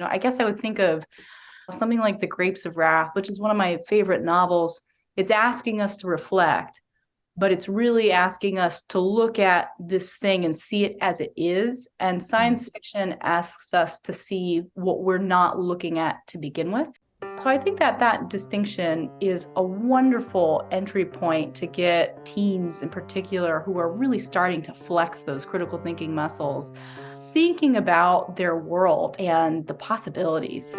I guess I would think of something like The Grapes of Wrath, which is one of my favorite novels. It's asking us to reflect, but it's really asking us to look at this thing and see it as it is. And science fiction asks us to see what we're not looking at to begin with. So I think that that distinction is a wonderful entry point to get teens in particular who are really starting to flex those critical thinking muscles, thinking about their world and the possibilities.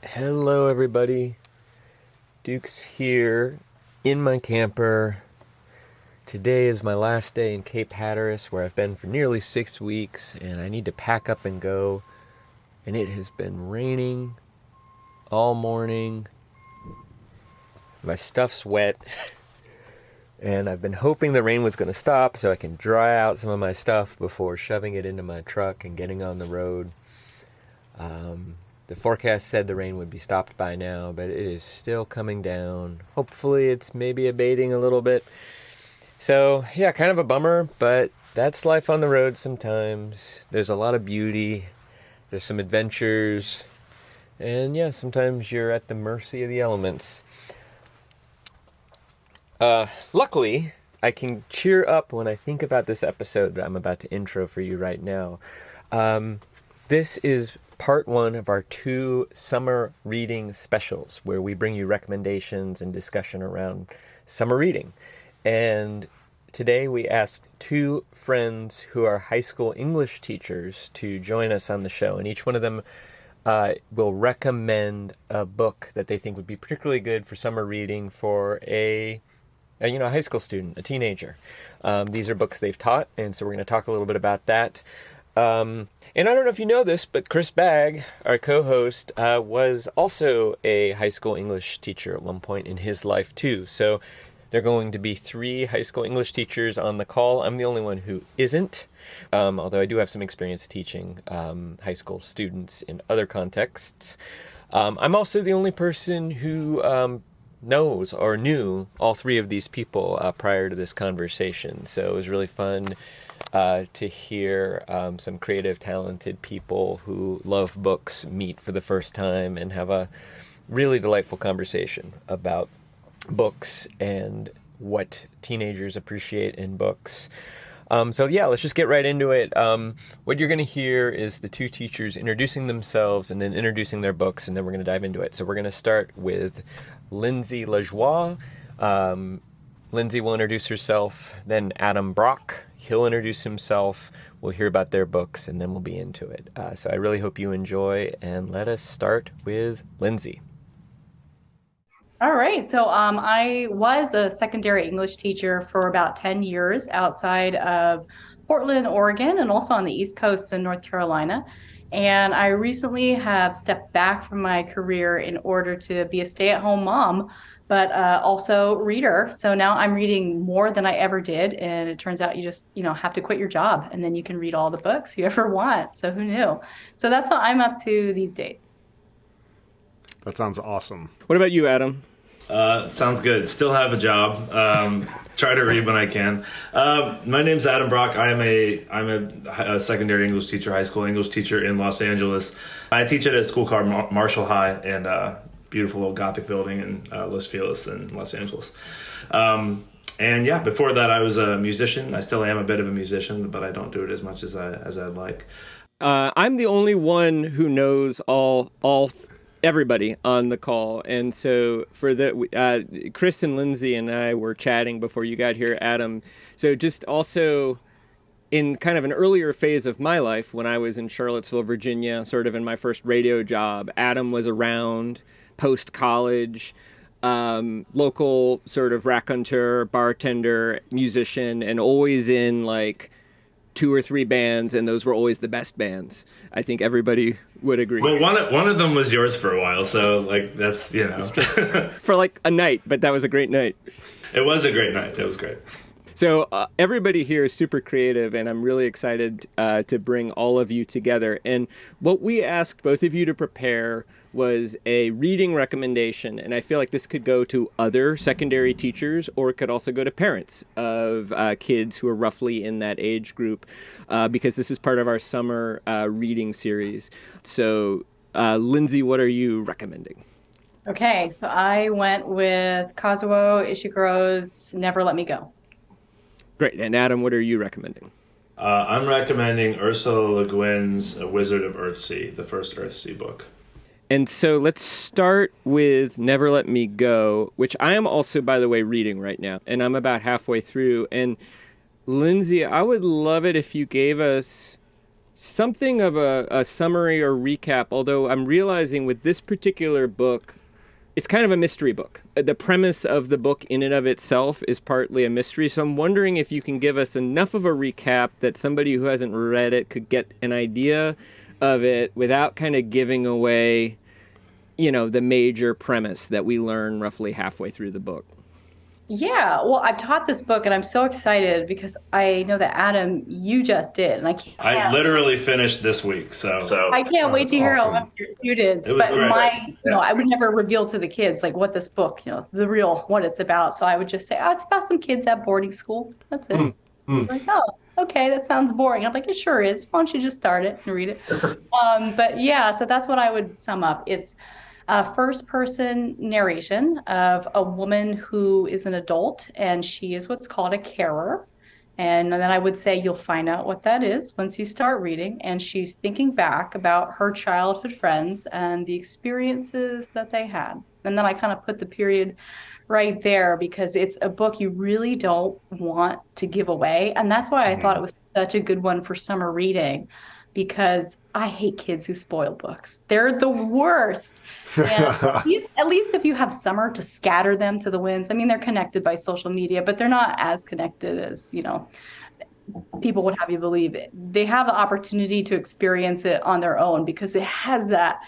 Hello everybody, Duke's here in my camper. Today is my last day in Cape Hatteras, where I've been for nearly 6 weeks, and I need to pack up and go. And it has been raining all morning. My stuff's wet, and I've been hoping the rain was going to stop so I can dry out some of my stuff before shoving it into my truck and getting on the road. The forecast said the rain would be stopped by now, but it is still coming down. Hopefully it's maybe abating a little bit. So, yeah, kind of a bummer, but that's life on the road sometimes. There's a lot of beauty. There's some adventures. And, yeah, sometimes you're at the mercy of the elements. Luckily, I can cheer up when I think about this episode that I'm about to intro for you right now. This is part one of our 2 summer reading specials, where we bring you recommendations and discussion around summer reading. And today we asked 2 friends who are high school English teachers to join us on the show, and each one of them will recommend a book that they think would be particularly good for summer reading for a high school student, a teenager. These are books they've taught, and so we're going to talk a little bit about that. And I don't know if you know this, but Chris Bagg, our co-host, was also a high school English teacher at one point in his life too. So there are going to be 3 high school English teachers on the call. I'm the only one who isn't, although I do have some experience teaching high school students in other contexts. I'm also the only person who knows or knew all 3 of these people prior to this conversation. So it was really fun to hear some creative, talented people who love books meet for the first time and have a really delightful conversation about books and what teenagers appreciate in books. So yeah, let's just get right into it. What you're going to hear is the 2 teachers introducing themselves and then introducing their books, and then we're going to dive into it. So we're going to start with Lindsay Lajoie. Lindsay will introduce herself, then Adam Brock. He'll introduce himself, we'll hear about their books, and then we'll be into it. So I really hope you enjoy, and let us start with Lindsay. All right. So I was a secondary English teacher for about 10 years outside of Portland, Oregon, and also on the East Coast in North Carolina. And I recently have stepped back from my career in order to be a stay-at-home mom, but also reader. So now I'm reading more than I ever did. And it turns out you just, have to quit your job and then you can read all the books you ever want. So who knew? So that's what I'm up to these days. That sounds awesome. What about you, Adam? Sounds good. Still have a job. Try to read when I can. My name's Adam Brock. I'm a secondary English teacher, high school English teacher in Los Angeles. I teach at a school called Marshall High, and beautiful old Gothic building in Los Feliz in Los Angeles. And yeah, before that, I was a musician. I still am a bit of a musician, but I don't do it as much as I'd like. I'm the only one who knows everybody on the call, and so for the Chris and Lindsay and I were chatting before you got here, Adam. So just also in kind of an earlier phase of my life, when I was in Charlottesville, Virginia, sort of in my first radio job, Adam was around post-college, local sort of raconteur, bartender, musician, and always in like 2 or 3 bands, and those were always the best bands. I think everybody would agree. Well, one of them was yours for a while, so like that's for like a night, but that was a great night. It was a great night. It was great. So everybody here is super creative, and I'm really excited to bring all of you together. And what we asked both of you to prepare was a reading recommendation, and I feel like this could go to other secondary teachers, or it could also go to parents of kids who are roughly in that age group, because this is part of our summer reading series. So, Lindsay, what are you recommending? Okay, so I went with Kazuo Ishiguro's Never Let Me Go. Great. And Adam, what are you recommending? I'm recommending Ursula Le Guin's A Wizard of Earthsea, the first Earthsea book. And so let's start with Never Let Me Go, which I am also, by the way, reading right now. And I'm about halfway through. And Lindsay, I would love it if you gave us something of a summary or recap, although I'm realizing with this particular book, it's kind of a mystery book. The premise of the book in and of itself is partly a mystery. So I'm wondering if you can give us enough of a recap that somebody who hasn't read it could get an idea of it without kind of giving away, the major premise that we learn roughly halfway through the book. Yeah, well, I've taught this book and I'm so excited because I know that Adam, you just did, and I literally finished this week, so I can't wait to hear awesome. all of your students. It was But great. I would never reveal to the kids like what this book, the real what it's about. So I would just say, oh, it's about some kids at boarding school. That's it. Like, oh, okay, that sounds boring. I'm like, it sure is. Why don't you just start it and read it? But yeah, so that's what I would sum up. It's a first person narration of a woman who is an adult and she is what's called a carer. And then I would say you'll find out what that is once you start reading. And she's thinking back about her childhood friends and the experiences that they had. And then I kind of put the period right there because it's a book you really don't want to give away. And that's why I thought it was such a good one for summer reading, because I hate kids who spoil books. They're the worst. And at least if you have summer to scatter them to the winds, I mean, they're connected by social media, but they're not as connected as, people would have you believe it. They have the opportunity to experience it on their own because it has that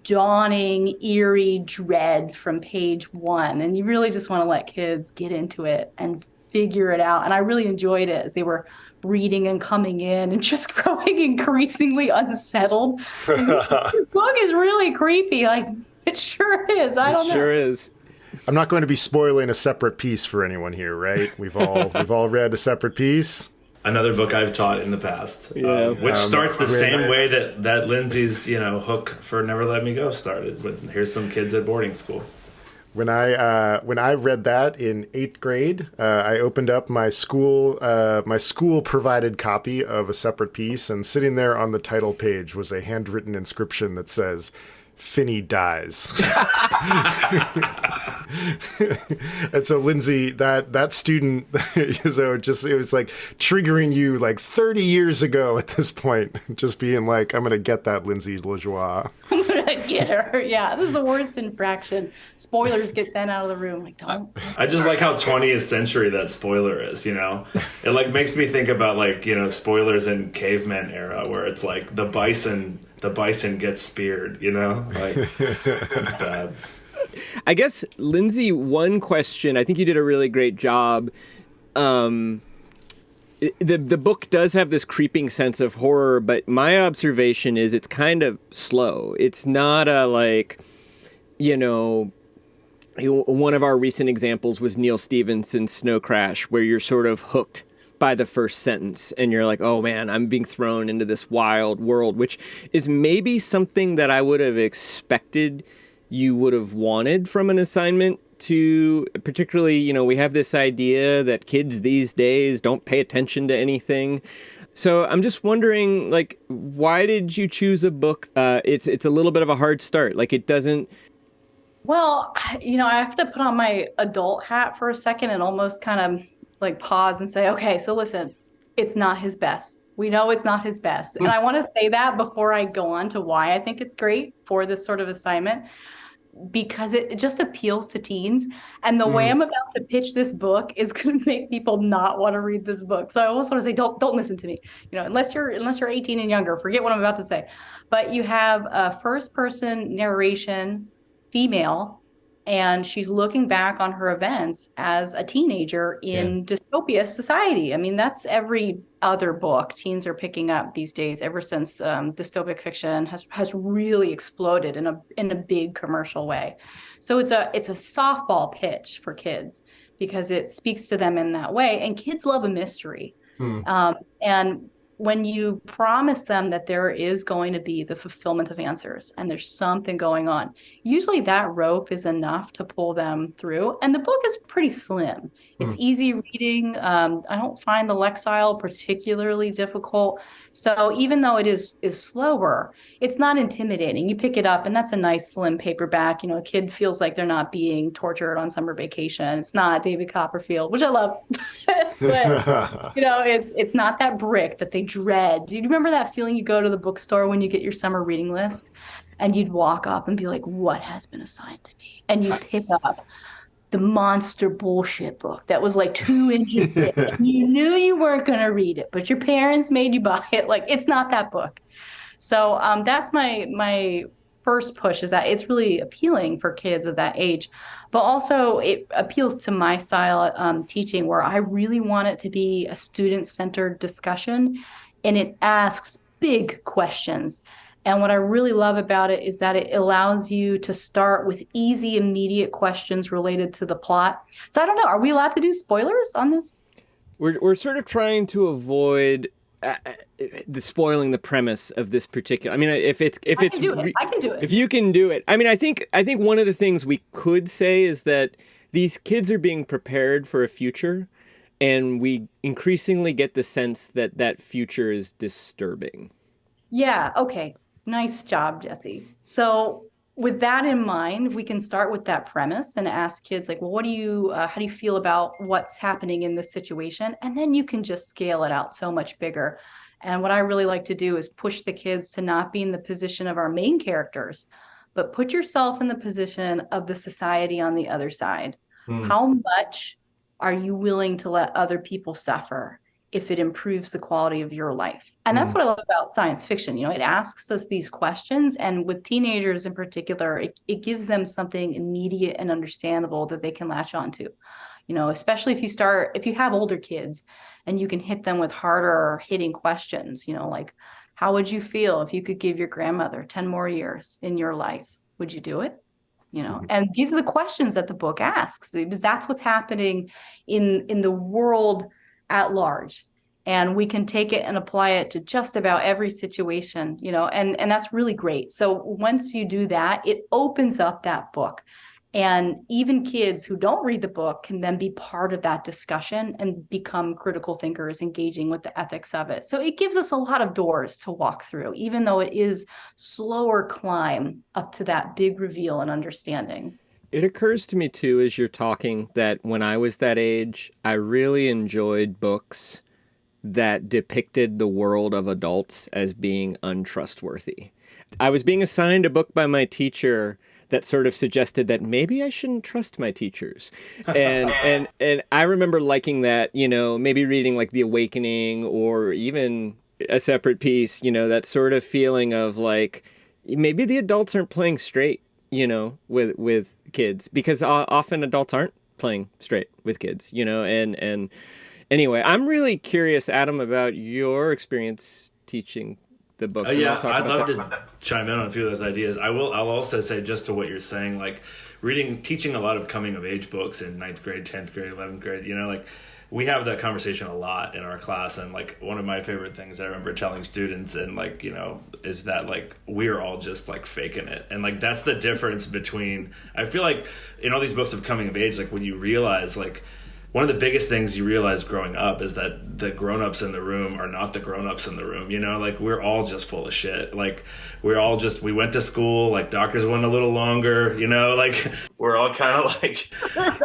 dawning, eerie dread from page one. And you really just want to let kids get into it and figure it out. And I really enjoyed it as they were reading and coming in and just growing increasingly unsettled. This book is really creepy. Like, it sure is. I don't know. It sure is. I'm not going to be spoiling A Separate Piece for anyone here, right? We've all read A Separate Piece. Another book I've taught in the past, which starts the same way that Lindsay's hook for Never Let Me Go started. With here's some kids at boarding school. When I read that in 8th grade, I opened up my school provided copy of A Separate Piece, and sitting there on the title page was a handwritten inscription that says, "Finney dies." And so, Lindsay, that student, it was like triggering you like 30 years ago at this point, just being like, I'm gonna get that Lindsay LeJoie. I'm gonna get her. Yeah, this is the worst infraction. Spoilers get sent out of the room. Like, don't. I just like how 20th century that spoiler is. It like makes me think about spoilers in caveman era, where it's like the bison gets speared. Like it's bad. I guess, Lindsay, one question, I think you did a really great job. The book does have this creeping sense of horror, but my observation is it's kind of slow. It's not one of our recent examples was Neil Stephenson's Snow Crash, where you're sort of hooked by the first sentence and you're like, oh man, I'm being thrown into this wild world, which is maybe something that I would have expected you would have wanted from an assignment to, particularly, we have this idea that kids these days don't pay attention to anything. So I'm just wondering, why did you choose a book? It's a little bit of a hard start. It doesn't. Well, I have to put on my adult hat for a second and almost kind of pause and say, okay, so listen, it's not his best. We know it's not his best. And I want to say that before I go on to why I think it's great for this sort of assignment, because it just appeals to teens. And the way I'm about to pitch this book is going to make people not want to read this book. So I almost want to say, don't listen to me, unless you're 18 and younger, forget what I'm about to say. But you have a first person narration, female, And she's looking back on her events as a teenager in dystopia society. I mean, that's every other book teens are picking up these days, ever since dystopic fiction has really exploded in a big commercial way. So it's a softball pitch for kids because it speaks to them in that way. And kids love a mystery. Hmm. And when you promise them that there is going to be the fulfillment of answers and there's something going on, usually that rope is enough to pull them through. And the book is pretty slim. It's easy reading. I don't find the Lexile particularly difficult. So even though it is slower, it's not intimidating. You pick it up and that's a nice slim paperback. You know, a kid feels like they're not being tortured on summer vacation. It's not David Copperfield, which I love. But you know, it's not that brick that they dread. Do you remember that feeling you go to the bookstore when you get your summer reading list and you'd walk up and be like, what has been assigned to me? And you pick up the monster bullshit book that was like 2 inches thick. And you knew you weren't going to read it, but your parents made you buy it. Like, it's not that book. So that's my first push, is that it's really appealing for kids of that age, but also it appeals to my style teaching, where I really want it to be a student-centered discussion, and it asks big questions. And what I really love about it is that it allows you to start with easy, immediate questions related to the plot. So I don't know, are we allowed to do spoilers on this? We're sort of trying to avoid the spoiling the premise of this particular. I mean, if it's I can do it. If you can do it. I mean, I think one of the things we could say is that these kids are being prepared for a future, and we increasingly get the sense that that future is disturbing. Yeah, okay. Nice job, Jesse. So with that in mind, we can start with that premise and ask kids like, well, how do you feel about what's happening in this situation? And then you can just scale it out so much bigger. And what I really like to do is push the kids to not be in the position of our main characters, but put yourself in the position of the society on the other side. How much are you willing to let other people suffer if it improves the quality of your life? And that's what I love about science fiction. You know, it asks us these questions, and with teenagers in particular, it gives them something immediate and understandable that they can latch onto. You know, especially if you have older kids and you can hit them with harder hitting questions, you know, like, how would you feel if you could give your grandmother 10 more years in your life? Would you do it? You know, and these are the questions that the book asks, because that's what's happening in the world at large. And we can take it and apply it to just about every situation, you know, and that's really great. So once you do that, it opens up that book. And even kids who don't read the book can then be part of that discussion and become critical thinkers, engaging with the ethics of it. So it gives us a lot of doors to walk through, even though it is slower climb up to that big reveal and understanding. It occurs to me too, as you're talking, that when I was that age, I really enjoyed books that depicted the world of adults as being untrustworthy. I was being assigned a book by my teacher that sort of suggested that maybe I shouldn't trust my teachers. And I remember liking that, you know, maybe reading like The Awakening or even a separate piece, you know, that sort of feeling of like, maybe the adults aren't playing straight, you know, with kids, because often adults aren't playing straight with kids, you know, and anyway, I'm really curious, Adam, about your experience teaching the book. Yeah, I'd love to chime in on a few of those ideas. I'll also say, just to what you're saying, like teaching a lot of coming of age books in 9th grade, 10th grade, 11th grade, you know, like we have that conversation a lot in our class. And like one of my favorite things I remember telling students, and like, you know, is that like we're all just like faking it. And like that's the difference between, I feel like in all these books of coming of age, like when you realize like, one of the biggest things you realize growing up is that the grown-ups in the room are not the grown-ups in the room, you know, like we're all just full of shit. Like we went to school, like doctors went a little longer, you know, like we're all kind of like,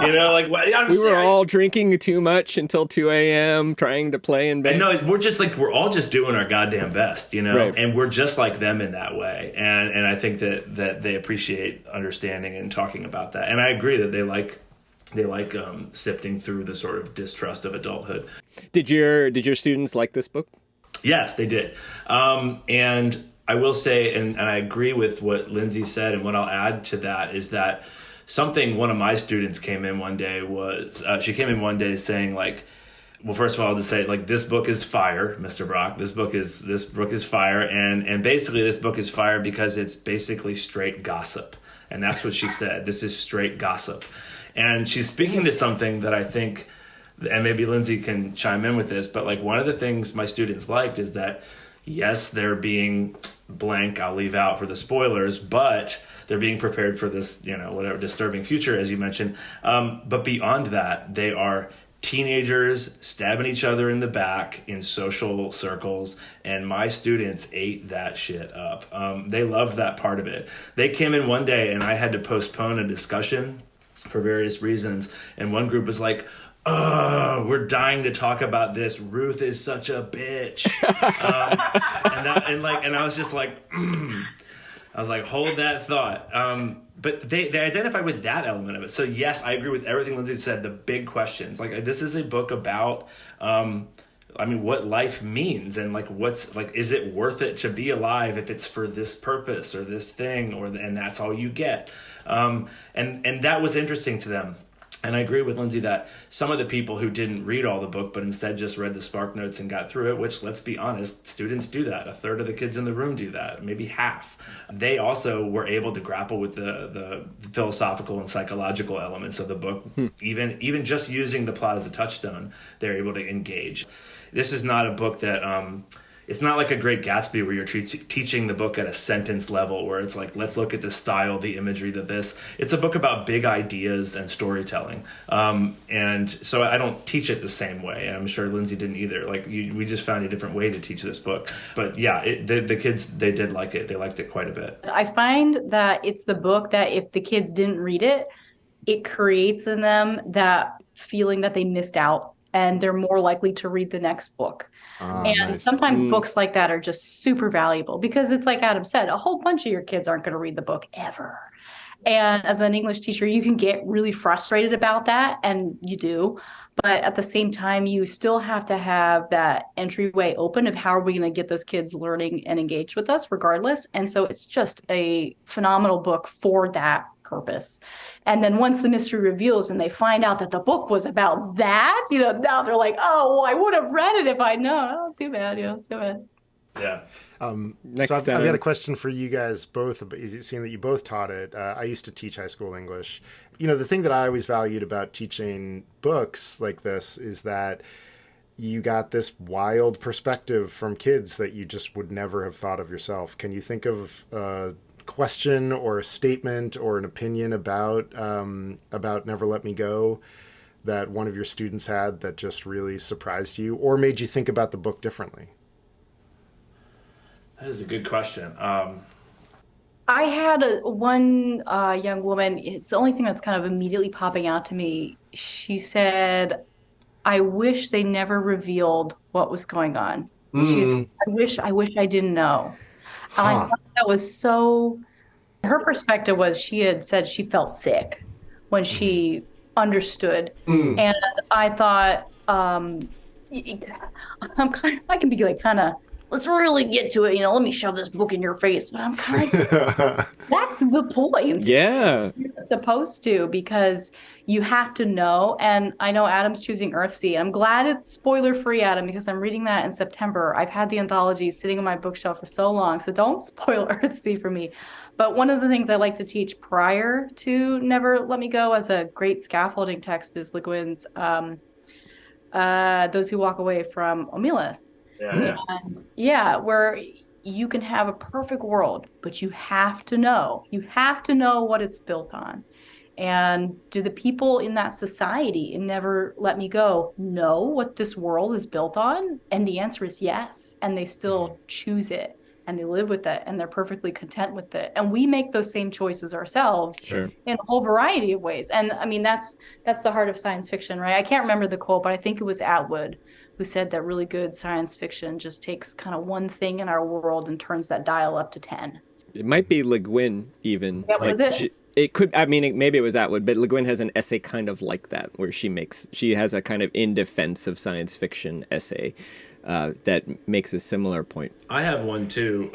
you know, like we were all drinking too much until 2 a.m. trying to play in bed. And no, we're all just doing our goddamn best, you know, right. And we're just like them in that way. And I think that they appreciate understanding and talking about that. And I agree that they like sifting through the sort of distrust of adulthood. Did your students like this book? Yes, they did. And I will say, and I agree with what Lindsay said, and what I'll add to that is that something one of my students came in one day was, she came in one day saying like, well, first of all, I'll just say like this book is fire, Mr. Brock. This book is fire, and basically this book is fire because it's basically straight gossip, and that's what she said. This is straight gossip, and she's speaking to something that I think, and maybe Lindsay can chime in with this, but like one of the things my students liked is that yes, they're being blank. I'll leave out for the spoilers, but they're being prepared for this, whatever disturbing future, as you mentioned. But beyond that, they are teenagers stabbing each other in the back in social circles, and my students ate that shit up. They loved that part of it. They came in one day and I had to postpone a discussion for various reasons, and one group was like, oh, we're dying to talk about this. Ruth is such a bitch. And I was just like, I was like, hold that thought. But they identify with that element of it. So yes, I agree with everything Lindsay said. The big questions, like this is a book about, what life means, and like is it worth it to be alive if it's for this purpose or this thing, and that's all you get. And that was interesting to them. And I agree with Lindsay that some of the people who didn't read all the book, but instead just read the Spark Notes and got through it, which, let's be honest, students do that. A third of the kids in the room do that, maybe half. They also were able to grapple with the philosophical and psychological elements of the book. Even just using the plot as a touchstone, they're able to engage. This is not a book that... it's not like a Great Gatsby where you're teaching the book at a sentence level where it's like, let's look at the style, the imagery, this. It's a book about big ideas and storytelling. And so I don't teach it the same way. And I'm sure Lindsay didn't either. We just found a different way to teach this book. But yeah, the kids, they did like it. They liked it quite a bit. I find that it's the book that if the kids didn't read it, it creates in them that feeling that they missed out, and they're more likely to read the next book. And nice. sometimes books like that are just super valuable because it's like Adam said, a whole bunch of your kids aren't going to read the book ever. And as an English teacher, you can get really frustrated about that, and you do. But at the same time, you still have to have that entryway open of how are we going to get those kids learning and engaged with us regardless. And so it's just a phenomenal book for that purpose. And then once the mystery reveals and they find out that the book was about that, now they're like, oh, well, I would have read it if I'd known. Oh, too bad, it's too bad. Yeah. So I've got a question for you guys both, seeing that you both taught it. I used to teach high school English. The thing that I always valued about teaching books like this is that you got this wild perspective from kids that you just would never have thought of yourself. Can you think of question or a statement or an opinion about Never Let Me Go that one of your students had that just really surprised you or made you think about the book differently? That is a good question. I had one young woman, it's the only thing that's kind of immediately popping out to me. She said, I wish they never revealed what was going on. I wish I didn't know. And I thought that was so, her perspective was she had said she felt sick when she understood. And I thought, I can be like kind of, let's really get to it. Let me shove this book in your face. But I'm kind of that's the point. Yeah. You're supposed to, because you have to know. And I know Adam's choosing Earthsea. I'm glad it's spoiler free, Adam, because I'm reading that in September. I've had the anthology sitting on my bookshelf for so long. So don't spoil Earthsea for me. But one of the things I like to teach prior to Never Let Me Go as a great scaffolding text is Le Guin's Those Who Walk Away from Omelas. Yeah, where you can have a perfect world, but you have to know what it's built on. And do the people in that society in Never Let Me Go know what this world is built on? And the answer is yes. And they still choose it and they live with it and they're perfectly content with it. And we make those same choices ourselves in a whole variety of ways. And I mean, that's the heart of science fiction, right? I can't remember the quote, but I think it was Atwood who said that really good science fiction just takes kind of one thing in our world and turns that dial up to 10. It might be Le Guin even. Yeah, was it? It could, maybe it was Atwood, but Le Guin has an essay kind of like that, where she has a kind of in defense of science fiction essay that makes a similar point. I have one too.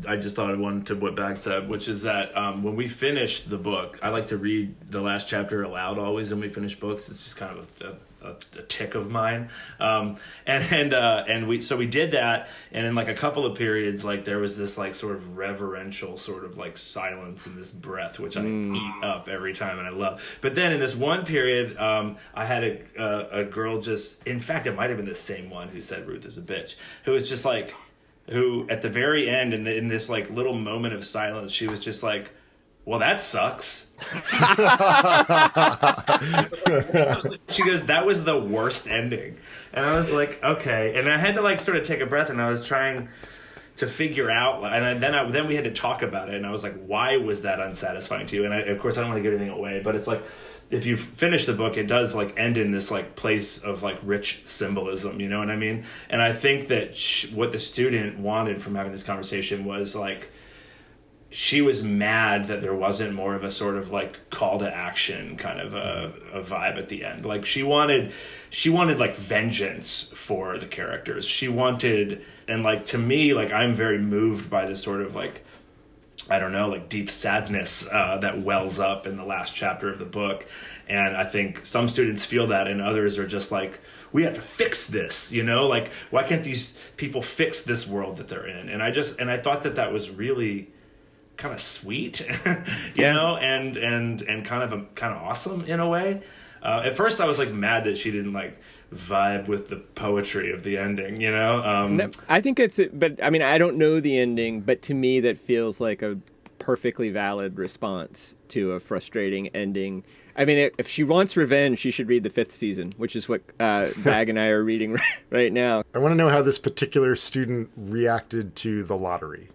I just thought I wanted to what Bag said, which is that when we finish the book, I like to read the last chapter aloud always when we finish books. It's just kind of a tick of mine. And we did that, and in like a couple of periods, like there was this like sort of reverential sort of like silence and this breath, which I eat up every time, and I love. But then in this one period, I had a girl just, in fact, it might have been the same one who said Ruth is a bitch, who was just like, who at the very end in this like little moment of silence, she was just like, well, that sucks. She goes, that was the worst ending. And I was like, okay. And I had to like sort of take a breath, and I was trying to figure out, and then we had to talk about it, and I was like, why was that unsatisfying to you? And of course I don't want to give anything away, but it's like, if you finish the book, it does like end in this like place of like rich symbolism, you know what I mean? And I think that what the student wanted from having this conversation was like, she was mad that there wasn't more of a sort of like call to action kind of a vibe at the end. Like she wanted like vengeance for the characters. She wanted, and like to me, like I'm very moved by this sort of like, I don't know, like deep sadness that wells up in the last chapter of the book. And I think some students feel that, and others are just like, we have to fix this, you know, like why can't these people fix this world that they're in? And I thought that was really kind of sweet, you know, and kind of awesome in a way. At first I was like mad that she didn't like vibe with the poetry of the ending, you know? No, I think but I mean, I don't know the ending, but to me that feels like a perfectly valid response to a frustrating ending. I mean, if she wants revenge, she should read the 5th season, which is what Bag and I are reading right now. I want to know how this particular student reacted to the lottery.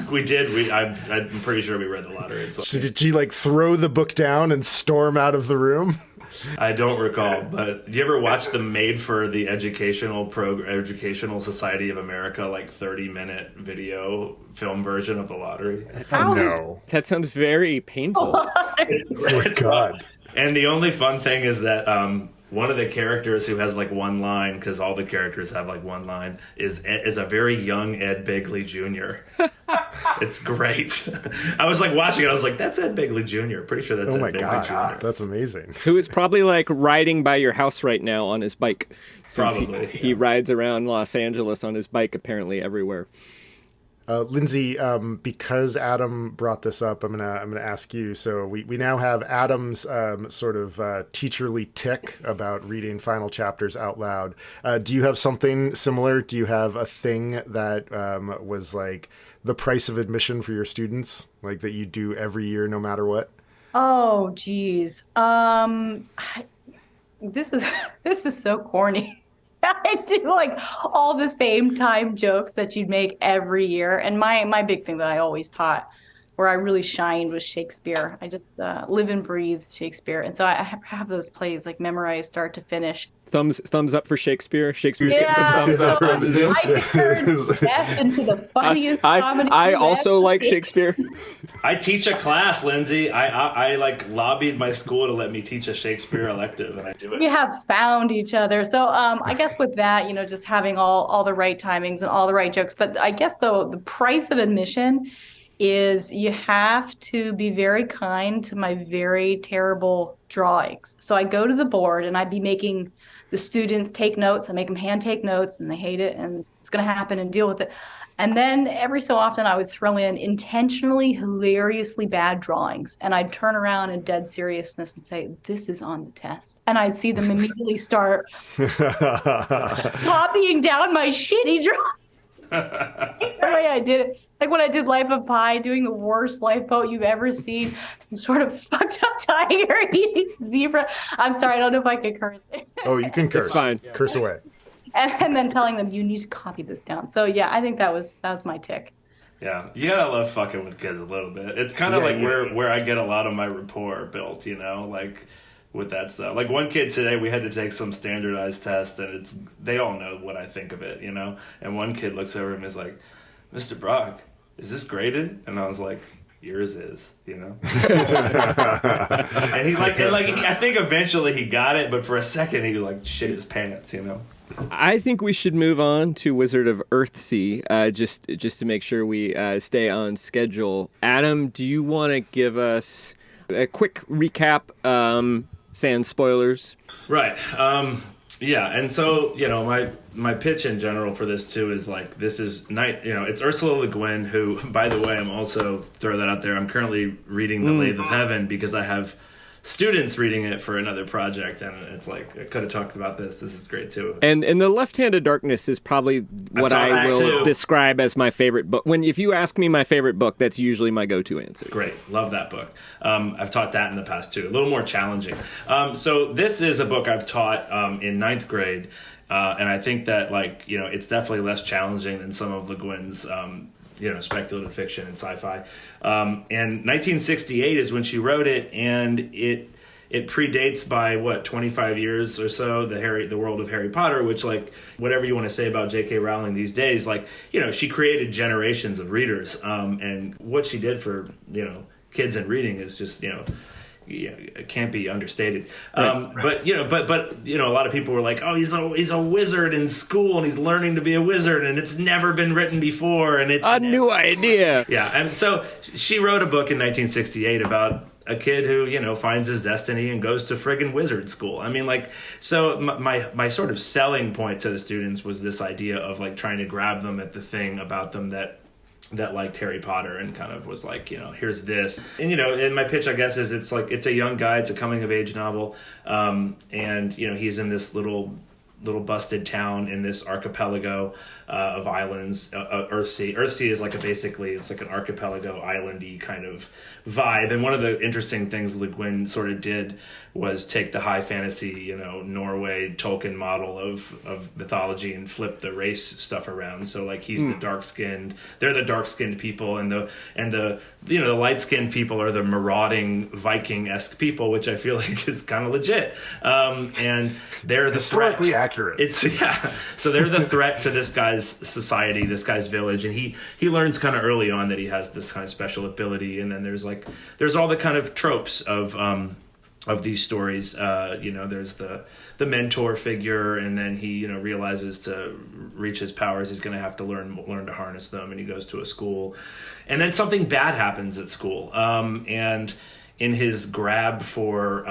We did. I'm pretty sure we read the lottery. So did she like throw the book down and storm out of the room? I don't recall, but do you ever watch the made for the Educational Society of America like 30-minute video film version of the lottery? That sounds very painful. It's God. And the only fun thing is that one of the characters who has like one line, because all the characters have like one line, is a very young Ed Begley Jr. It's great. I was like watching it, I was like, that's Ed Begley Jr. Pretty sure that's Ed Begley Jr. That's amazing. Who is probably like riding by your house right now on his bike. Probably. He rides around Los Angeles on his bike apparently everywhere. Lindsay, because Adam brought this up, I'm gonna ask you. So we now have Adam's sort of teacherly tick about reading final chapters out loud. Do you have something similar? Do you have a thing that was like the price of admission for your students, like that you do every year, no matter what? Oh, geez. This is so corny. I do like all the same time jokes that you'd make every year. And my big thing that I always taught, where I really shined, was Shakespeare. I just live and breathe Shakespeare. And so I have those plays like memorized start to finish. Thumbs up for Shakespeare. Shakespeare's getting some thumbs up on the Zoom. I can turn death into the funniest comedy. I also like Shakespeare. I teach a class, Lindsay. I like lobbied my school to let me teach a Shakespeare elective, and I do it. We have found each other. So I guess with that, you know, just having all the right timings and all the right jokes. But I guess though the price of admission is you have to be very kind to my very terrible drawings. So I go to the board and I'd be making the students take notes. I make them hand take notes, and they hate it, and it's going to happen, and deal with it. And then every so often I would throw in intentionally hilariously bad drawings, and I'd turn around in dead seriousness and say, this is on the test. And I'd see them immediately start copying down my shitty drawings. The way I did it, like when I did Life of Pi, doing the worst lifeboat you've ever seen, some sort of fucked up tiger eating zebra. I'm sorry, I don't know if I could curse. Oh, you can curse. It's fine. Curse away. And then telling them, you need to copy this down. So yeah, I think that was my tick. Yeah, you gotta love fucking with kids a little bit. It's kind of where I get a lot of my rapport built, you know, like with that stuff. Like one kid today, we had to take some standardized test, and they all know what I think of it, you know. And one kid looks over and is like, "Mr. Brock, is this graded?" And I was like, "Yours is," you know. And I think eventually he got it, but for a second he like shit his pants, you know. I think we should move on to Wizard of Earthsea, just to make sure we stay on schedule. Adam, do you want to give us a quick recap, sans spoilers? Right. Yeah, and so my pitch in general for this too is like this is it's Ursula Le Guin, who, by the way, I'm also throw that out there. I'm currently reading The Lathe of Heaven because I have students reading it for another project, and it's like I could have talked about this. This is great too. And The Left-Handed Darkness is probably what I will describe as my favorite book. If you ask me my favorite book, that's usually my go-to answer. Great, love that book. I've taught that in the past too. A little more challenging. So this is a book I've taught in ninth grade, and I think that it's definitely less challenging than some of Le Guin's speculative fiction and sci-fi. And 1968 is when she wrote it, and it predates by 25 years or so the world of Harry Potter, which whatever you want to say about J.K. Rowling these days, she created generations of readers, and what she did for kids and reading is just it can't be understated. Right. But a lot of people were like, oh, he's a wizard in school and he's learning to be a wizard and it's never been written before and it's a new idea. Yeah, and so she wrote a book in 1968 about a kid who finds his destiny and goes to friggin' wizard school. I mean, so my sort of selling point to the students was this idea of trying to grab them at the thing about them that liked Harry Potter and kind of was here's this. And, and my pitch, I guess, is it's a young guy, it's a coming of age novel. And, he's in this little busted town in this archipelago of islands, Earthsea. Earthsea is it's an archipelago islandy kind of vibe. And one of the interesting things Le Guin sort of did was take the high fantasy, Norway Tolkien model of mythology and flip the race stuff around. So he's the they're the dark-skinned people, and the light-skinned people are the marauding Viking-esque people, which I feel like is kind of legit. And they're the historically threat. Accurate. So they're the threat to this guy's society, this guy's village, and he learns kind of early on that he has this kind of special ability, and then there's all the kind of tropes of these stories. There's the mentor figure, and then he realizes to reach his powers he's going to have to learn to harness them, and he goes to a school, and then something bad happens at school, and in his grab for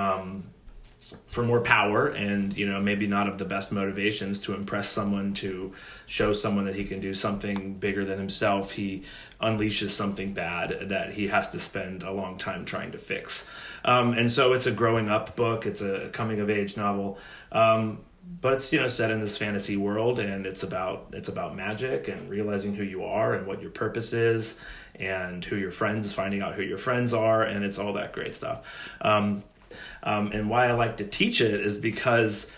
more power and maybe not of the best motivations to impress someone, to show someone that he can do something bigger than himself, he unleashes something bad that he has to spend a long time trying to fix. And so it's a growing up book, it's a coming of age novel, but it's set in this fantasy world, and it's about magic and realizing who you are and what your purpose is, and finding out who your friends are, and it's all that great stuff. And why I like to teach it is because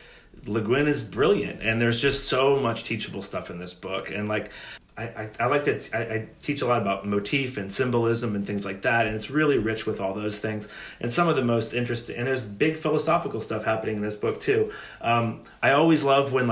Le Guin is brilliant, and there's just so much teachable stuff in this book. And I teach a lot about motif and symbolism and things like that, and it's really rich with all those things. And some of the most interesting, and there's big philosophical stuff happening in this book too. I always love when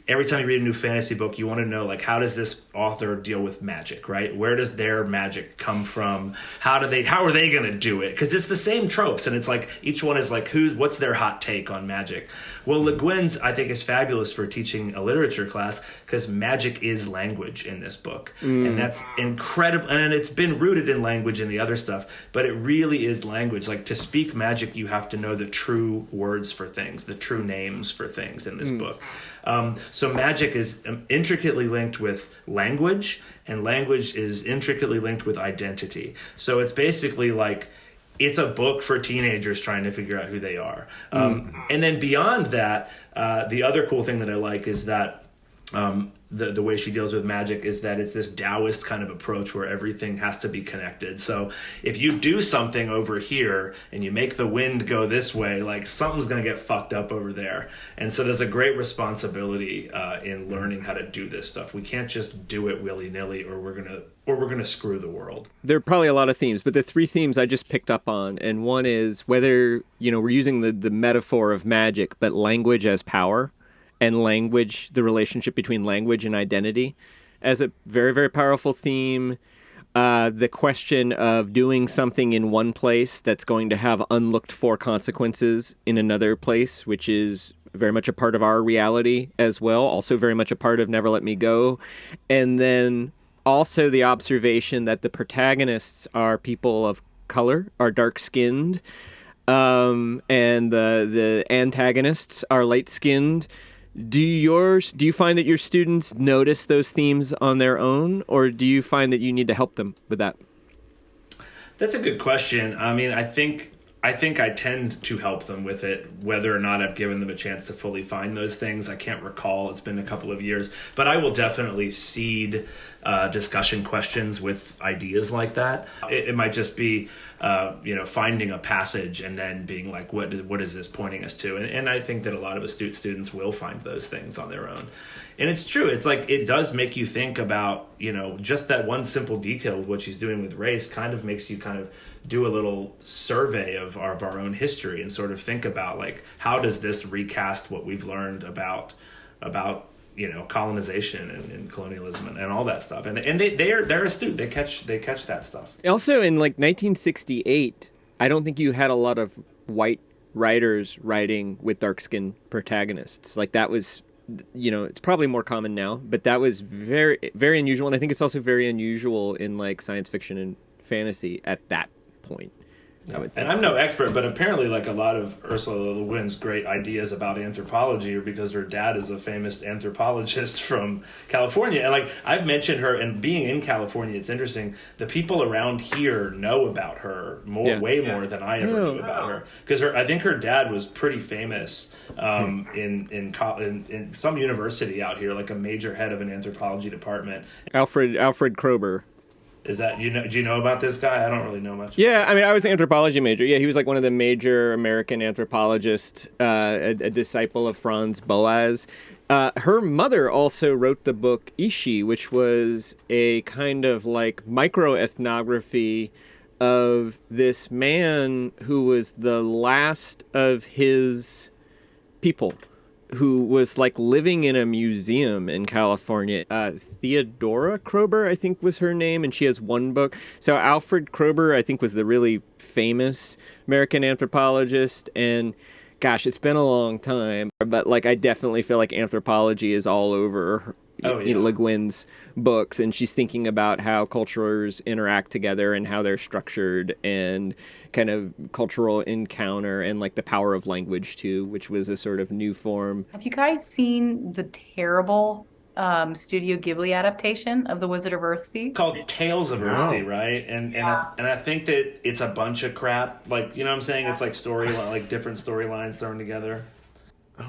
every time you read a new fantasy book, you want to know how does this author deal with magic, right? Where does their magic come from? How are they going to do it? Because it's the same tropes, and it's each one is what's their hot take on magic? Well, Le Guin's, I think, is fabulous for teaching a literature class because magic is language in this book, and that's incredible. And it's been rooted in language in the other stuff, but it really is language. To speak magic, you have to know the true words for things, the true names for things in this book. So magic is intricately linked with language, and language is intricately linked with identity. So it's basically it's a book for teenagers trying to figure out who they are. And then beyond that, the other cool thing that I like is that the way she deals with magic is that it's this Taoist kind of approach where everything has to be connected. So if you do something over here and you make the wind go this way, something's going to get fucked up over there. And so there's a great responsibility in learning how to do this stuff. We can't just do it willy-nilly, or we're going to screw the world. There are probably a lot of themes, but the three themes I just picked up on, and one is whether, we're using the metaphor of magic, but language as power, and language, the relationship between language and identity as a very, very powerful theme. The question of doing something in one place that's going to have unlooked for consequences in another place, which is very much a part of our reality as well, also very much a part of Never Let Me Go. And then also the observation that the protagonists are people of color, are dark-skinned, and the antagonists are light-skinned. Do you find that your students notice those themes on their own, or do you find that you need to help them with that? That's a good question. I mean, I think I tend to help them with it, whether or not I've given them a chance to fully find those things. I can't recall. It's been a couple of years, but I will definitely seed discussion questions with ideas like that. It might just be, finding a passage and then being like, what is this pointing us to? And I think that a lot of astute students will find those things on their own. And it's true. It's like, it does make you think about, just that one simple detail of what she's doing with race kind of makes you kind of do a little survey of our own history and sort of think about, like, how does this recast what we've learned about colonization and colonialism and all that stuff. And they're astute. They catch that stuff. Also, in like 1968, I don't think you had a lot of white writers writing with dark-skinned protagonists. Like, that was, it's probably more common now, but that was very, very unusual. And I think it's also very unusual in like science fiction and fantasy at that point. And I'm no expert, but apparently, like, a lot of Ursula Le Guin's great ideas about anthropology are because her dad is a famous anthropologist from California. And, like, I've mentioned her, and being in California, it's interesting. The people around here know about her way more than I ever knew about her. Because I think her dad was pretty famous in some university out here, like a major head of an anthropology department. Alfred Kroeber. Is that, do you know about this guy? I don't really know much. Yeah, I mean, I was an anthropology major. Yeah, he was like one of the major American anthropologists, a disciple of Franz Boas. Her mother also wrote the book Ishi, which was a kind of like microethnography of this man who was the last of his people, who was like living in a museum in California. Theodora Kroeber, I think, was her name, and she has one book. So Alfred Kroeber, I think, was the really famous American anthropologist, and gosh, it's been a long time, but like I definitely feel like anthropology is all over Le Guin's books, and she's thinking about how cultures interact together and how they're structured and kind of cultural encounter and like the power of language too, which was a sort of new form. Have you guys seen the terrible Studio Ghibli adaptation of The Wizard of Earthsea? Called Tales of Earthsea, right? And I think that it's a bunch of crap. Like, you know what I'm saying? It's like like different storylines thrown together.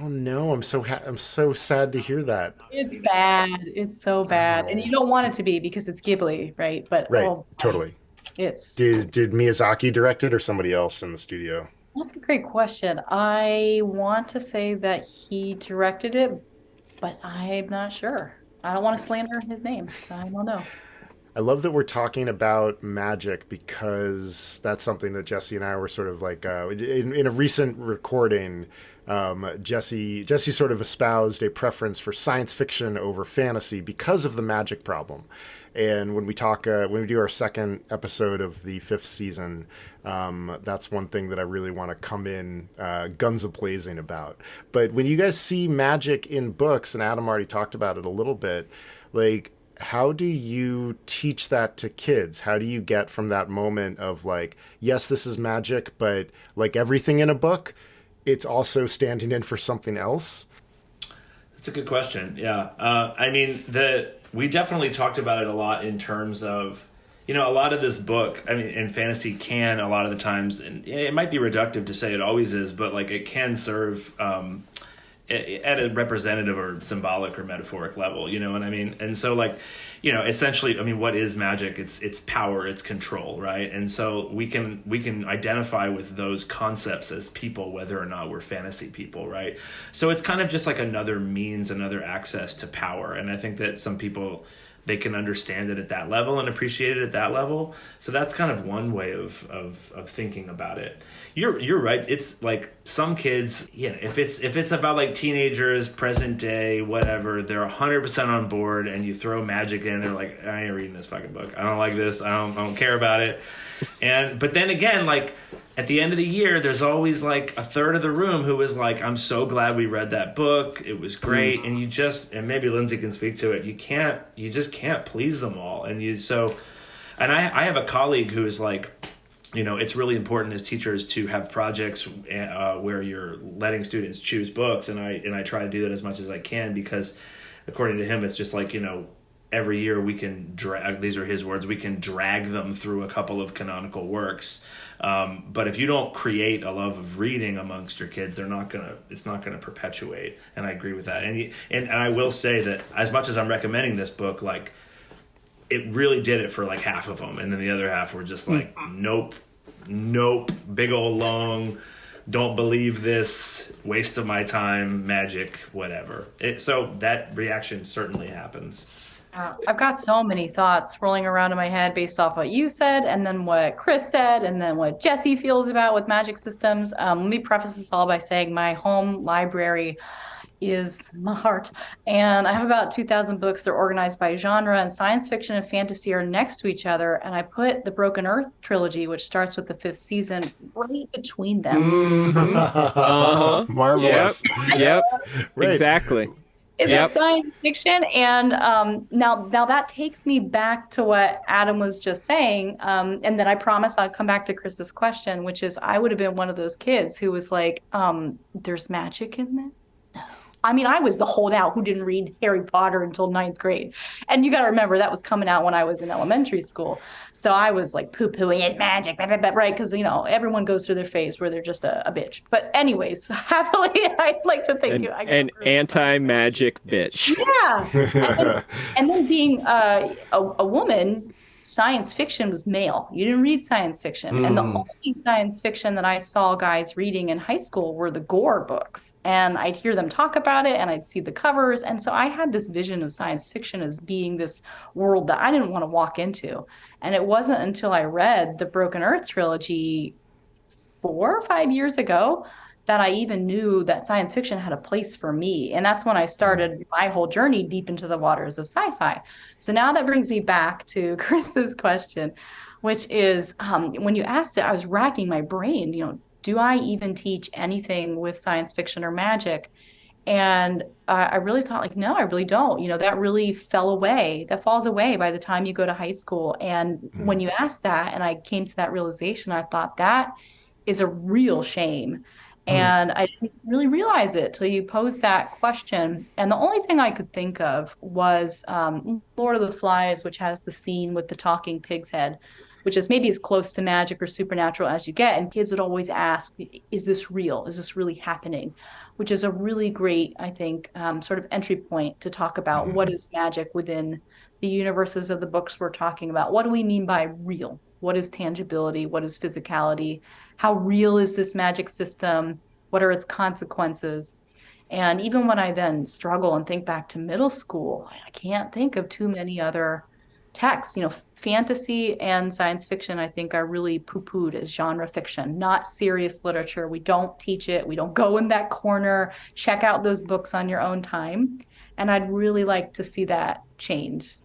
Oh no, I'm so sad to hear that. It's bad. It's so bad. And you don't want it to be because it's Ghibli, right? But right, totally. Did Miyazaki direct it or somebody else in the studio? That's a great question. I want to say that he directed it, but I'm not sure. I don't want to slander his name, so I don't know. I love that we're talking about magic because that's something that Jesse and I were sort of like in a recent recording. Jesse sort of espoused a preference for science fiction over fantasy because of the magic problem. And when we do our second episode of the 5th season, that's one thing that I really want to come in guns a-blazing about. But when you guys see magic in books, and Adam already talked about it a little bit, like, how do you teach that to kids? How do you get from that moment of like, yes, this is magic, but like everything in a book, it's also standing in for something else? That's a good question. Yeah. I mean, we definitely talked about it a lot in terms of, a lot of this book, I mean, and fantasy can a lot of the times, and it might be reductive to say it always is, but like it can serve at a representative or symbolic or metaphoric level, you know what I mean? And so like, essentially, I mean, what is magic? It's power, it's control, right? And so we can identify with those concepts as people, whether or not we're fantasy people, right? So it's kind of just like another means, another access to power. And I think that some people, they can understand it at that level and appreciate it at that level. So that's kind of one way of thinking about it. You're right. It's like some kids, if it's about like teenagers, present day, whatever, they're 100% on board, and you throw magic in, they're like, I ain't reading this fucking book. I don't like this. I don't care about it. But then again, like at the end of the year, there's always like a third of the room who is like, I'm so glad we read that book. It was great. And and maybe Lindsay can speak to it. You just can't please them all. And I have a colleague who is like, it's really important as teachers to have projects where you're letting students choose books. And I try to do that as much as I can, because according to him, it's just like, every year we can drag, these are his words, we can drag them through a couple of canonical works. But if you don't create a love of reading amongst your kids, it's not gonna perpetuate. And I agree with that. And I will say that as much as I'm recommending this book, like, it really did it for like half of them. And then the other half were just like, nope, big old long, don't believe this, waste of my time, magic, whatever. So that reaction certainly happens. I've got so many thoughts rolling around in my head based off what you said, and then what Chris said, and then what Jesse feels about with magic systems. Let me preface this all by saying my home library is my heart. And I have about 2,000 books. They're organized by genre, and science fiction and fantasy are next to each other. And I put the Broken Earth trilogy, which starts with the 5th season, right between them. Marvelous. Yep. Right. Exactly. Is it science fiction? And now that takes me back to what Adam was just saying. And then I promise I'll come back to Chris's question, which is, I would have been one of those kids who was like, there's magic in this? No. I mean, I was the holdout who didn't read Harry Potter until 9th grade. And you got to remember, that was coming out when I was in elementary school. So I was like poo-pooing it, magic, blah, blah, blah, right? Because, everyone goes through their phase where they're just a bitch. But anyways, happily, I'd like to thank you. An anti-magic bitch. Yeah. And then being a woman, science fiction was male. You didn't read science fiction. And the only science fiction that I saw guys reading in high school were the Gore books. And I'd hear them talk about it, and I'd see the covers. And so I had this vision of science fiction as being this world that I didn't want to walk into. And it wasn't until I read the Broken Earth trilogy 4 or 5 years ago that I even knew that science fiction had a place for me. And that's when I started my whole journey deep into the waters of sci-fi. So now that brings me back to Chris's question, which is, when you asked it, I was racking my brain, do I even teach anything with science fiction or magic? And I really thought, like, no, I really don't. That really fell away. That falls away by the time you go to high school. And when you asked that, and I came to that realization, I thought that is a real shame. And I didn't really realize it till you posed that question. And the only thing I could think of was Lord of the Flies, which has the scene with the talking pig's head, which is maybe as close to magic or supernatural as you get. And kids would always ask, is this real? Is this really happening? Which is a really great, I think, sort of entry point to talk about what is magic within the universes of the books we're talking about. What do we mean by real? What is tangibility? What is physicality? How real is this magic system? What are its consequences? And even when I then struggle and think back to middle school, I can't think of too many other texts. Fantasy and science fiction, I think, are really poo-pooed as genre fiction, not serious literature. We don't teach it. We don't go in that corner. Check out those books on your own time. And I'd really like to see that change.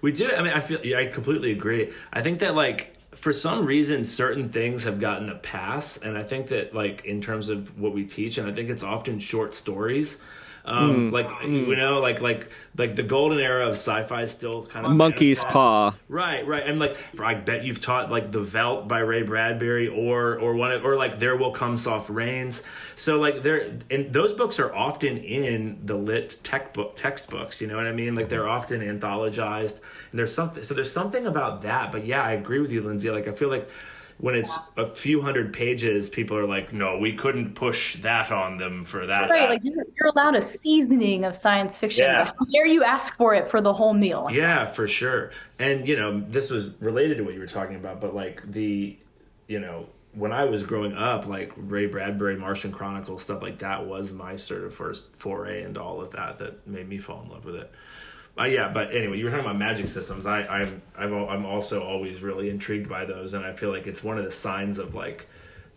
We do. I mean, I completely agree. I think that, like, for some reason, certain things have gotten a pass. And I think that, like, in terms of what we teach, and I think it's often short stories. Like the golden era of sci-fi is still kind of Monkey's Paw. Right. And like, I bet you've taught like The Veldt by Ray Bradbury or like There Will Come Soft Rains. So like and those books are often in the lit textbooks, you know what I mean? Like they're often anthologized, and there's something about that. But yeah, I agree with you, Lindsay. Like I feel like when it's a few hundred pages, people are like, no, we couldn't push that on them for that. Right, like you're allowed a seasoning of science fiction. Yeah. How dare you ask for it for the whole meal? Yeah, for sure. And, this was related to what you were talking about, but like when I was growing up, like Ray Bradbury, Martian Chronicles, stuff like that was my sort of first foray into all of that made me fall in love with it. Yeah, but anyway, you were talking about magic systems. I'm also always really intrigued by those, and I feel like it's one of the signs of like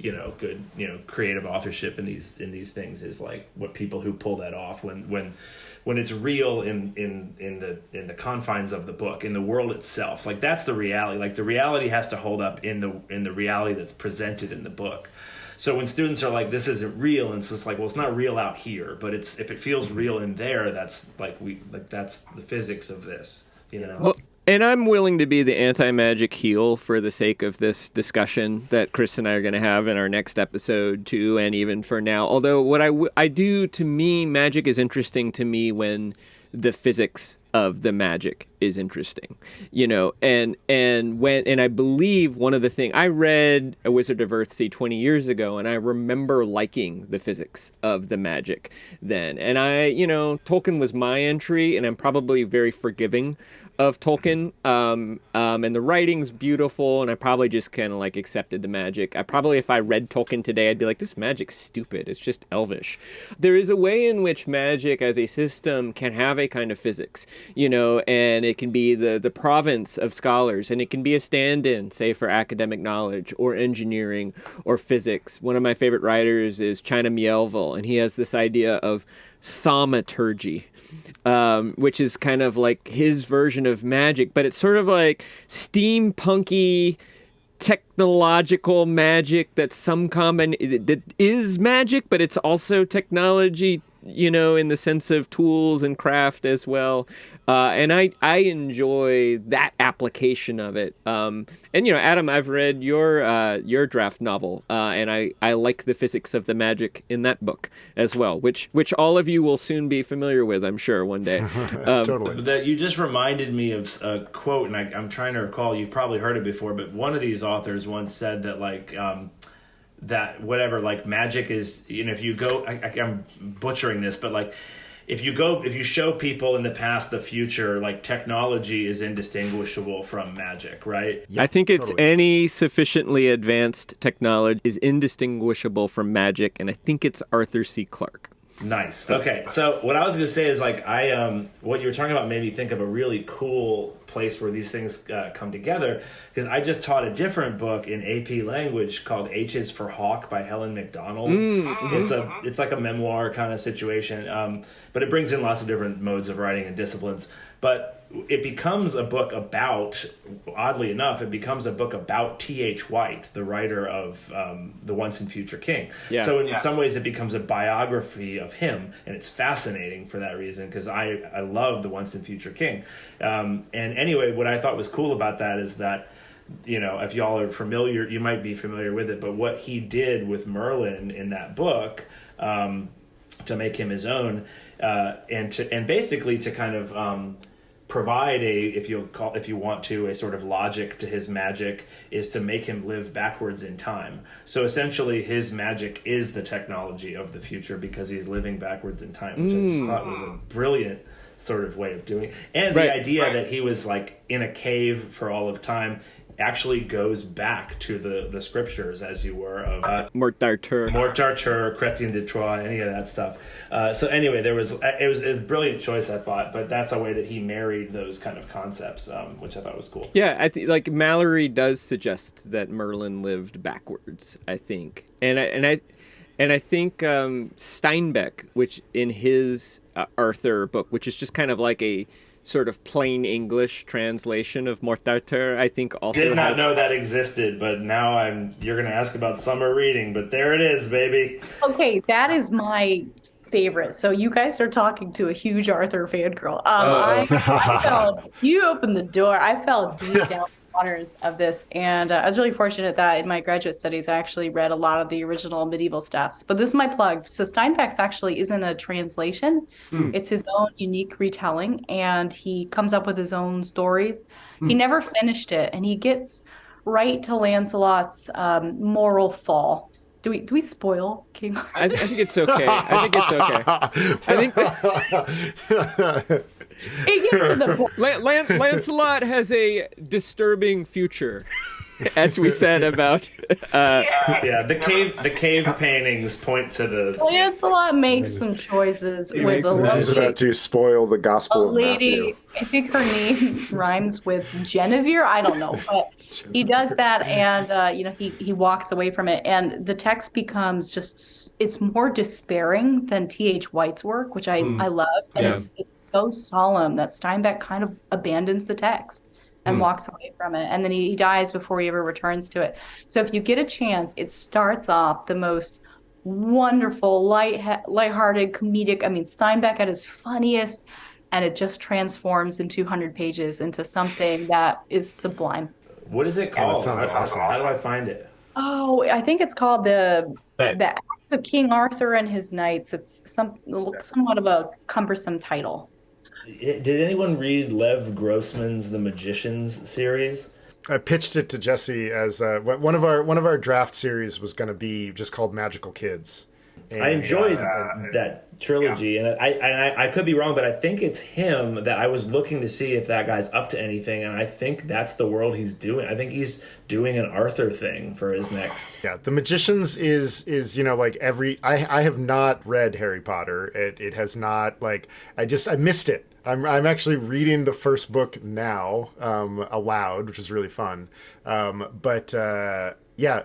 good, creative authorship in these things is like what people who pull that off when it's real in the confines of the book, in the world itself. Like that's the reality. Like the reality has to hold up in the reality that's presented in the book. So when students are like, this isn't real, and it's just like, well, it's not real out here, but if it feels real in there, that's that's the physics of this, Well, and I'm willing to be the anti-magic heel for the sake of this discussion that Chris and I are going to have in our next episode too, and even for now. Although what I do, to me, magic is interesting to me when the physics of the magic is interesting, and I believe one of the things I read A Wizard of Earthsea 20 years ago, and I remember liking the physics of the magic then. And Tolkien was my entry, and I'm probably very forgiving of Tolkien, and the writing's beautiful, and I probably just kind of like accepted the magic. If I read Tolkien today, I'd be like, this magic's stupid. It's just elvish. There is a way in which magic as a system can have a kind of physics, and it can be the province of scholars, and it can be a stand-in, say, for academic knowledge or engineering or physics. One of my favorite writers is China Miéville, and he has this idea of thaumaturgy, which is kind of like his version of magic, but it's sort of like steampunky technological magic that's that is magic, but it's also technology, in the sense of tools and craft as well. And I enjoy that application of it. And Adam, I've read your draft novel, and I like the physics of the magic in that book as well, which all of you will soon be familiar with, I'm sure, one day. Totally. That you just reminded me of a quote, and I'm trying to recall. You've probably heard it before, but one of these authors once said that that whatever, like magic is, if you go, I'm butchering this, but like if you show people in the past the future, like technology is indistinguishable from magic, right? I think it's totally. any sufficiently advanced technology is indistinguishable from magic, and I think it's Arthur C. Clarke. Nice. Okay. So what I was going to say is like what you were talking about made me think of a really cool place where these things come together, because I just taught a different book in AP language called H is for Hawk by Helen McDonald. It's like a memoir kind of situation, but it brings in lots of different modes of writing and disciplines. But it becomes a book about, oddly enough, T.H. White, the writer of The Once and Future King. Yeah. So in some ways it becomes a biography of him, and it's fascinating for that reason, because I love The Once and Future King. And anyway, what I thought was cool about that is that, if y'all are familiar, you might be familiar with it, but what he did with Merlin in that book, to make him his own, and basically to kind of provide if you want to, a sort of logic to his magic, is to make him live backwards in time. So essentially his magic is the technology of the future because he's living backwards in time, which I just thought was a brilliant sort of way of doing it. And the idea that he was like in a cave for all of time actually goes back to the scriptures, as you were, of Mort d'Arthur, Chrétien de Troyes, any of that stuff. So anyway, it was a brilliant choice, I thought, but that's a way that he married those kind of concepts, which I thought was cool. Yeah, like Mallory does suggest that Merlin lived backwards, I think, and I think Steinbeck, which in his Arthur book, which is just kind of like a sort of plain English translation of Mort d'Arthur, I think also did not know that existed, but now you're going to ask about summer reading, but there it is, baby. Okay, that is my favorite. So you guys are talking to a huge Arthur fangirl. I felt, you opened the door. I fell deep down the waters of this, and I was really fortunate that in my graduate studies I actually read a lot of the original medieval stuffs. But this is my plug. So Steinbeck's actually isn't a translation. It's his own unique retelling, and he comes up with his own stories. He never finished it, and he gets right to Lancelot's moral fall. Do we spoil King Arthur? I think it's okay. It gets to the point. Lancelot has a disturbing future, as we said about. The cave paintings point to the. Lancelot makes some choices with a This is about lady. to spoil the Gospel of Lady, Matthew. I think her name rhymes with Genevieve. I don't know, but he does that, and he walks away from it, and the text becomes just it's more despairing than T.H. White's work, which I love, and Yeah. it's so solemn that Steinbeck kind of abandons the text and walks away from it, and then he dies before he ever returns to it. So if you get a chance, it starts off the most wonderful, lighthearted, comedic. I mean, Steinbeck at his funniest, and it just transforms in 200 pages into something that is sublime. What is it called? sounds awesome. How do I find it? Oh, I think it's called the But- Acts of King Arthur and His Knights. It's somewhat of a cumbersome title. Did anyone read Lev Grossman's The Magicians series? I pitched it to Jesse as one of our draft series was going to be just called Magical Kids. And, I enjoyed that trilogy, and I could be wrong, but I think it's him that I was looking to see if that guy's up to anything, and I think that's the world he's doing. I think he's doing an Arthur thing for his next. Yeah, The Magicians is like I have not read Harry Potter. It has not, like, I missed it. I'm actually reading the first book now aloud, which is really fun. Yeah,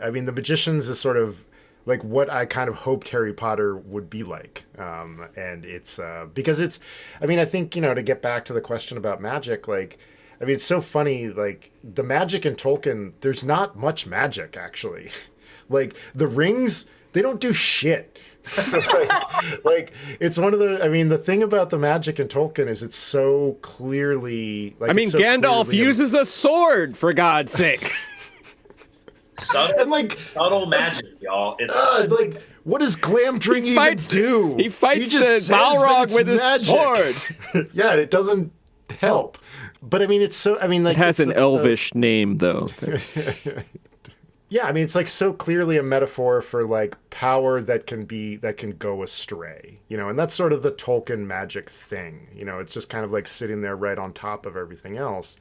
I mean, The Magicians is sort of like what I kind of hoped Harry Potter would be like. And it's because it's, I mean, I think, to get back to the question about magic, like, I mean, it's so funny, like, the magic in Tolkien, there's not much magic, actually. Like, the rings, they don't do shit. like, it's one of the, I mean, the thing about the magic in Tolkien is it's so clearly, like, I mean, it's so Gandalf clearly uses a sword, for God's sake. Subtle, and, like, subtle magic, y'all. It's like, what does Glamdring even do? He fights just the says that Balrog it's with his magic. sword. Yeah, it doesn't help. But I mean, it's so, I mean, like, It has it's an elvish name, though. yeah, I mean, it's like so clearly a metaphor for like power that can go astray, and that's sort of the Tolkien magic thing. It's just kind of like sitting there right on top of everything else.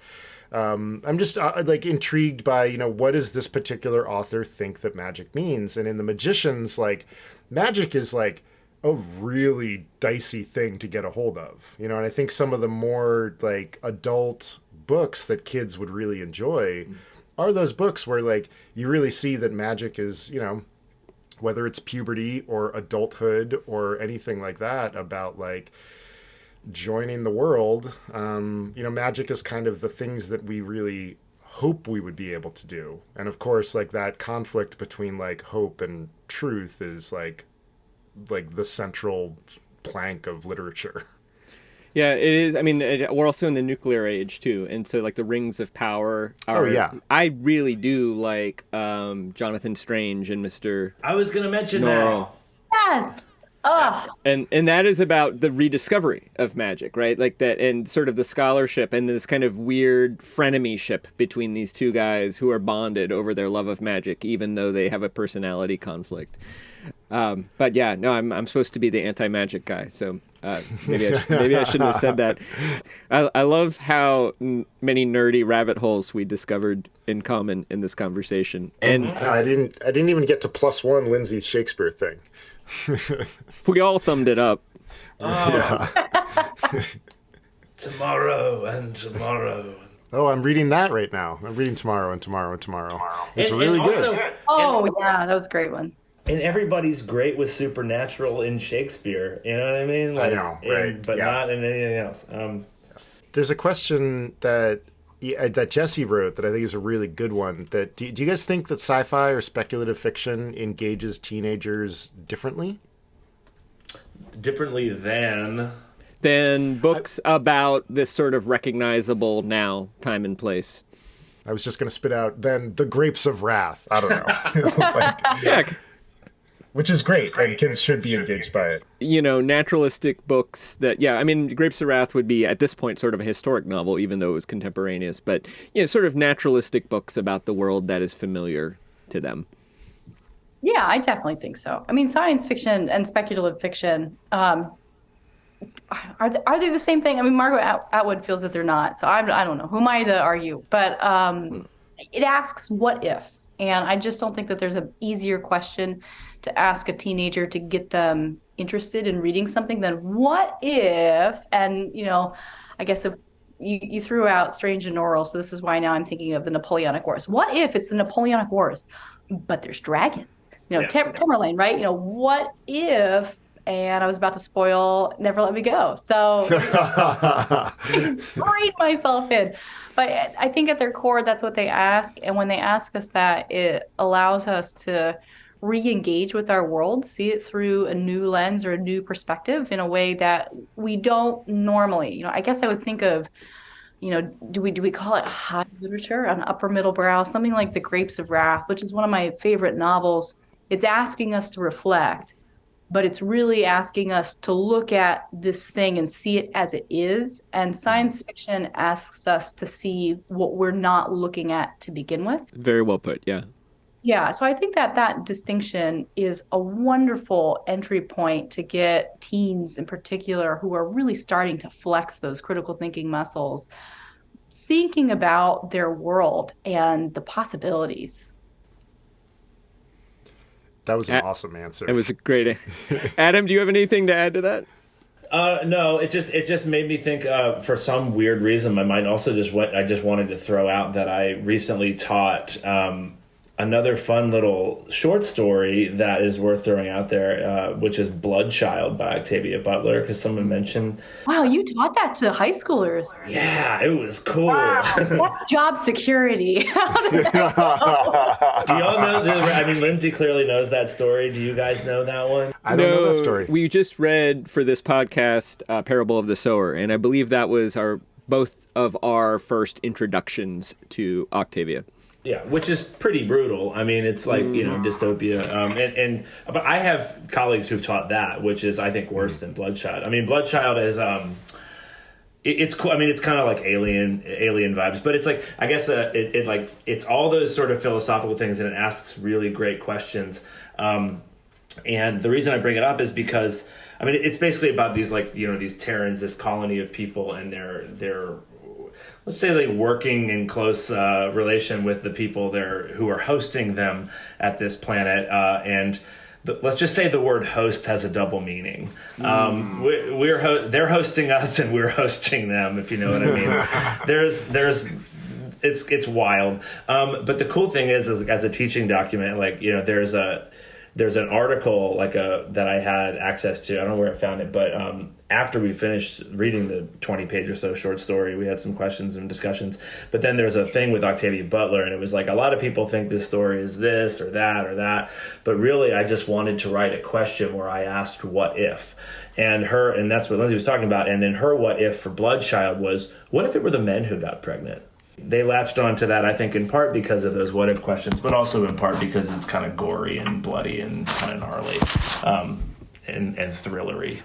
I'm just like intrigued by, what does this particular author think that magic means? And in The Magicians, like, magic is like a really dicey thing to get a hold of, and I think some of the more like adult books that kids would really enjoy are those books where, like, you really see that magic is, whether it's puberty or adulthood or anything like that, about like joining the world. Magic is kind of the things that we really hope we would be able to do. And of course, like, that conflict between like hope and truth is like the central plank of literature. Yeah, it is. I mean, we're also in the nuclear age, too. And so, like, the rings of power are... Oh, yeah. I really do like Jonathan Strange and Mr. I was going to mention Norrell. Yes. Oh, And that is about the rediscovery of magic, right? Like that, and sort of the scholarship and this kind of weird frenemyship between these two guys who are bonded over their love of magic, even though they have a personality conflict. But yeah, no, I'm supposed to be the anti-magic guy, so maybe I shouldn't have said that. I love how many nerdy rabbit holes we discovered in common in this conversation, and I didn't even get to +1 Lindsay's Shakespeare thing. we all thumbed it up. Tomorrow and tomorrow. Oh, I'm reading that right now. I'm reading Tomorrow and Tomorrow and Tomorrow. It's And really also, good. oh yeah, that was a great one. And everybody's great with supernatural in Shakespeare. You know what I mean? Like, know, right, but yeah. not in anything else. There's a question that Jesse wrote that I think is a really good one. That do you guys think that sci-fi or speculative fiction engages teenagers differently? Differently Than books about this sort of recognizable now time and place. I was just going to spit out then The Grapes of Wrath. I don't know. Yeah. Which is great, and kids should be engaged by it. Naturalistic books that, I mean, Grapes of Wrath would be, at this point, sort of a historic novel, even though it was contemporaneous, but, sort of naturalistic books about the world that is familiar to them. Yeah, I definitely think so. I mean, science fiction and speculative fiction, are they the same thing? I mean, Margaret Atwood feels that they're not, so I don't know. Who am I to argue? But it asks what if, and I just don't think that there's an easier question to ask a teenager to get them interested in reading something than what if. And I guess if you threw out strange and oral, so this is why now I'm thinking of the Napoleonic Wars. What if it's the Napoleonic Wars, but there's dragons? Yeah. Tamerlane, right? What if? And I was about to spoil Never Let Me Go. So I just buried myself in. But I think at their core, that's what they ask. And when they ask us that, it allows us to re-engage with our world, see it through a new lens or a new perspective in a way that we don't normally. I guess I would think of, do we call it high literature, an upper middle brow, something like The Grapes of Wrath, which is one of my favorite novels. It's asking us to reflect, but it's really asking us to look at this thing and see it as it is. And science fiction asks us to see what we're not looking at to begin with. Very well put. Yeah. Yeah, so I think that distinction is a wonderful entry point to get teens in particular who are really starting to flex those critical thinking muscles, thinking about their world and the possibilities. That was an awesome answer. It was a great. Adam, do you have anything to add to that? No, it just made me think. For some weird reason, my mind also just went. I just wanted to throw out that I recently taught another fun little short story that is worth throwing out there, which is Bloodchild by Octavia Butler, because someone mentioned. Wow, you taught that to high schoolers. Yeah, it was cool. Wow, that's job security. Do y'all know? I mean, Lindsay clearly knows that story. Do you guys know that one? I don't know that story. We just read for this podcast Parable of the Sower, and I believe that was both of our first introductions to Octavia. Yeah, which is pretty brutal. I mean, it's like, dystopia. But I have colleagues who've taught that, which is, I think, worse than Bloodchild. I mean, Bloodchild is, it's cool. I mean, it's kind of like alien vibes, but it's like, I guess it's all those sort of philosophical things, and it asks really great questions. And the reason I bring it up is because, I mean, it's basically about these, these Terrans, this colony of people, and they're let's say, like, working in close relation with the people there who are hosting them at this planet. Let's just say the word host has a double meaning. They're hosting us and we're hosting them, if you know what I mean. It's wild. But the cool thing is as a teaching document, there's an article that I had access to. I don't know where I found it, but after we finished reading the 20-page or so short story, we had some questions and discussions. But then there's a thing with Octavia Butler, and it was like, a lot of people think this story is this or that. But really, I just wanted to write a question where I asked, what if? And that's what Lindsay was talking about. And then her what if for Bloodchild was, what if it were the men who got pregnant? They latched on to that, I think, in part because of those what if questions, but also in part because it's kind of gory and bloody and kind of gnarly and thrillery.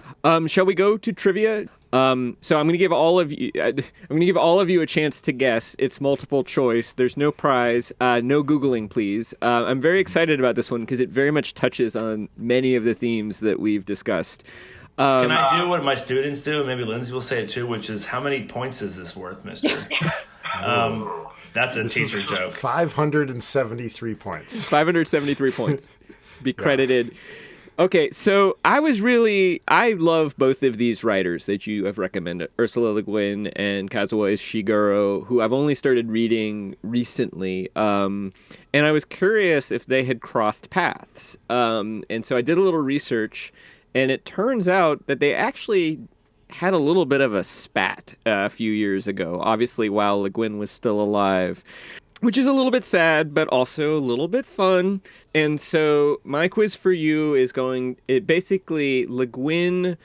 Shall we go to trivia? So I'm going to give all of you a chance to guess. It's multiple choice. There's no prize. No Googling, please. I'm very excited about this one because it very much touches on many of the themes that we've discussed. Can I do what my students do? Maybe Lindsay will say it too, which is, how many points is this worth, mister? That's a teacher joke. 573 points. 573 points. Be credited. Okay, so I love both of these writers that you have recommended, Ursula Le Guin and Kazuo Ishiguro, who I've only started reading recently. And I was curious if they had crossed paths. And so I did a little research, and it turns out that they actually had a little bit of a spat a few years ago, obviously while Le Guin was still alive, which is a little bit sad, but also a little bit fun. And so my quiz for you is basically Le Guin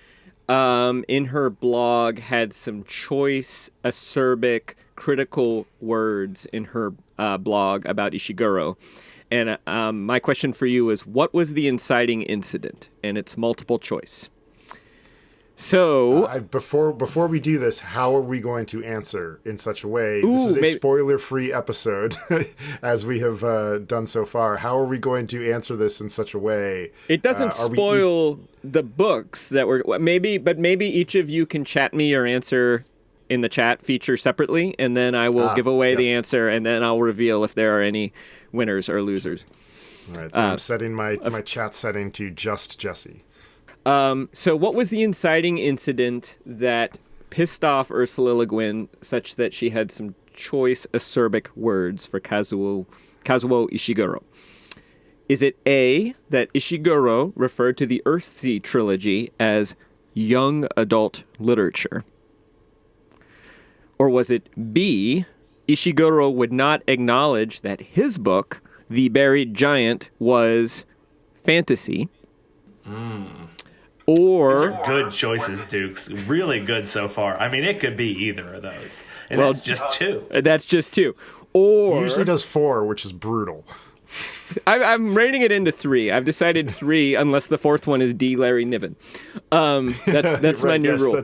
in her blog had some choice, acerbic, critical words in her blog about Ishiguro. And my question for you is, what was the inciting incident? And it's multiple choice. So before we do this, how are we going to answer in such a way? This is a spoiler-free episode, as we have done so far. How are we going to answer this in such a way? It doesn't spoil the books that were maybe each of you can chat me your answer in the chat feature separately, and then I will give away the answer, and then I'll reveal if there are any winners or losers. All right, so I'm setting my chat setting to just Jesse. So what was the inciting incident that pissed off Ursula Le Guin such that she had some choice acerbic words for Kazuo Ishiguro? Is it A, that Ishiguro referred to the Earthsea trilogy as young adult literature? Or was it B, Ishiguro would not acknowledge that his book, The Buried Giant, was fantasy? Or These are good choices, Dukes. Really good so far. I mean, it could be either of those. And Well, that's just two. that's just two. He Or usually does 4, which is brutal. I'm rating it into 3. I've decided 3, unless the fourth one is D. Larry Niven. That's my Right, new yes, rule.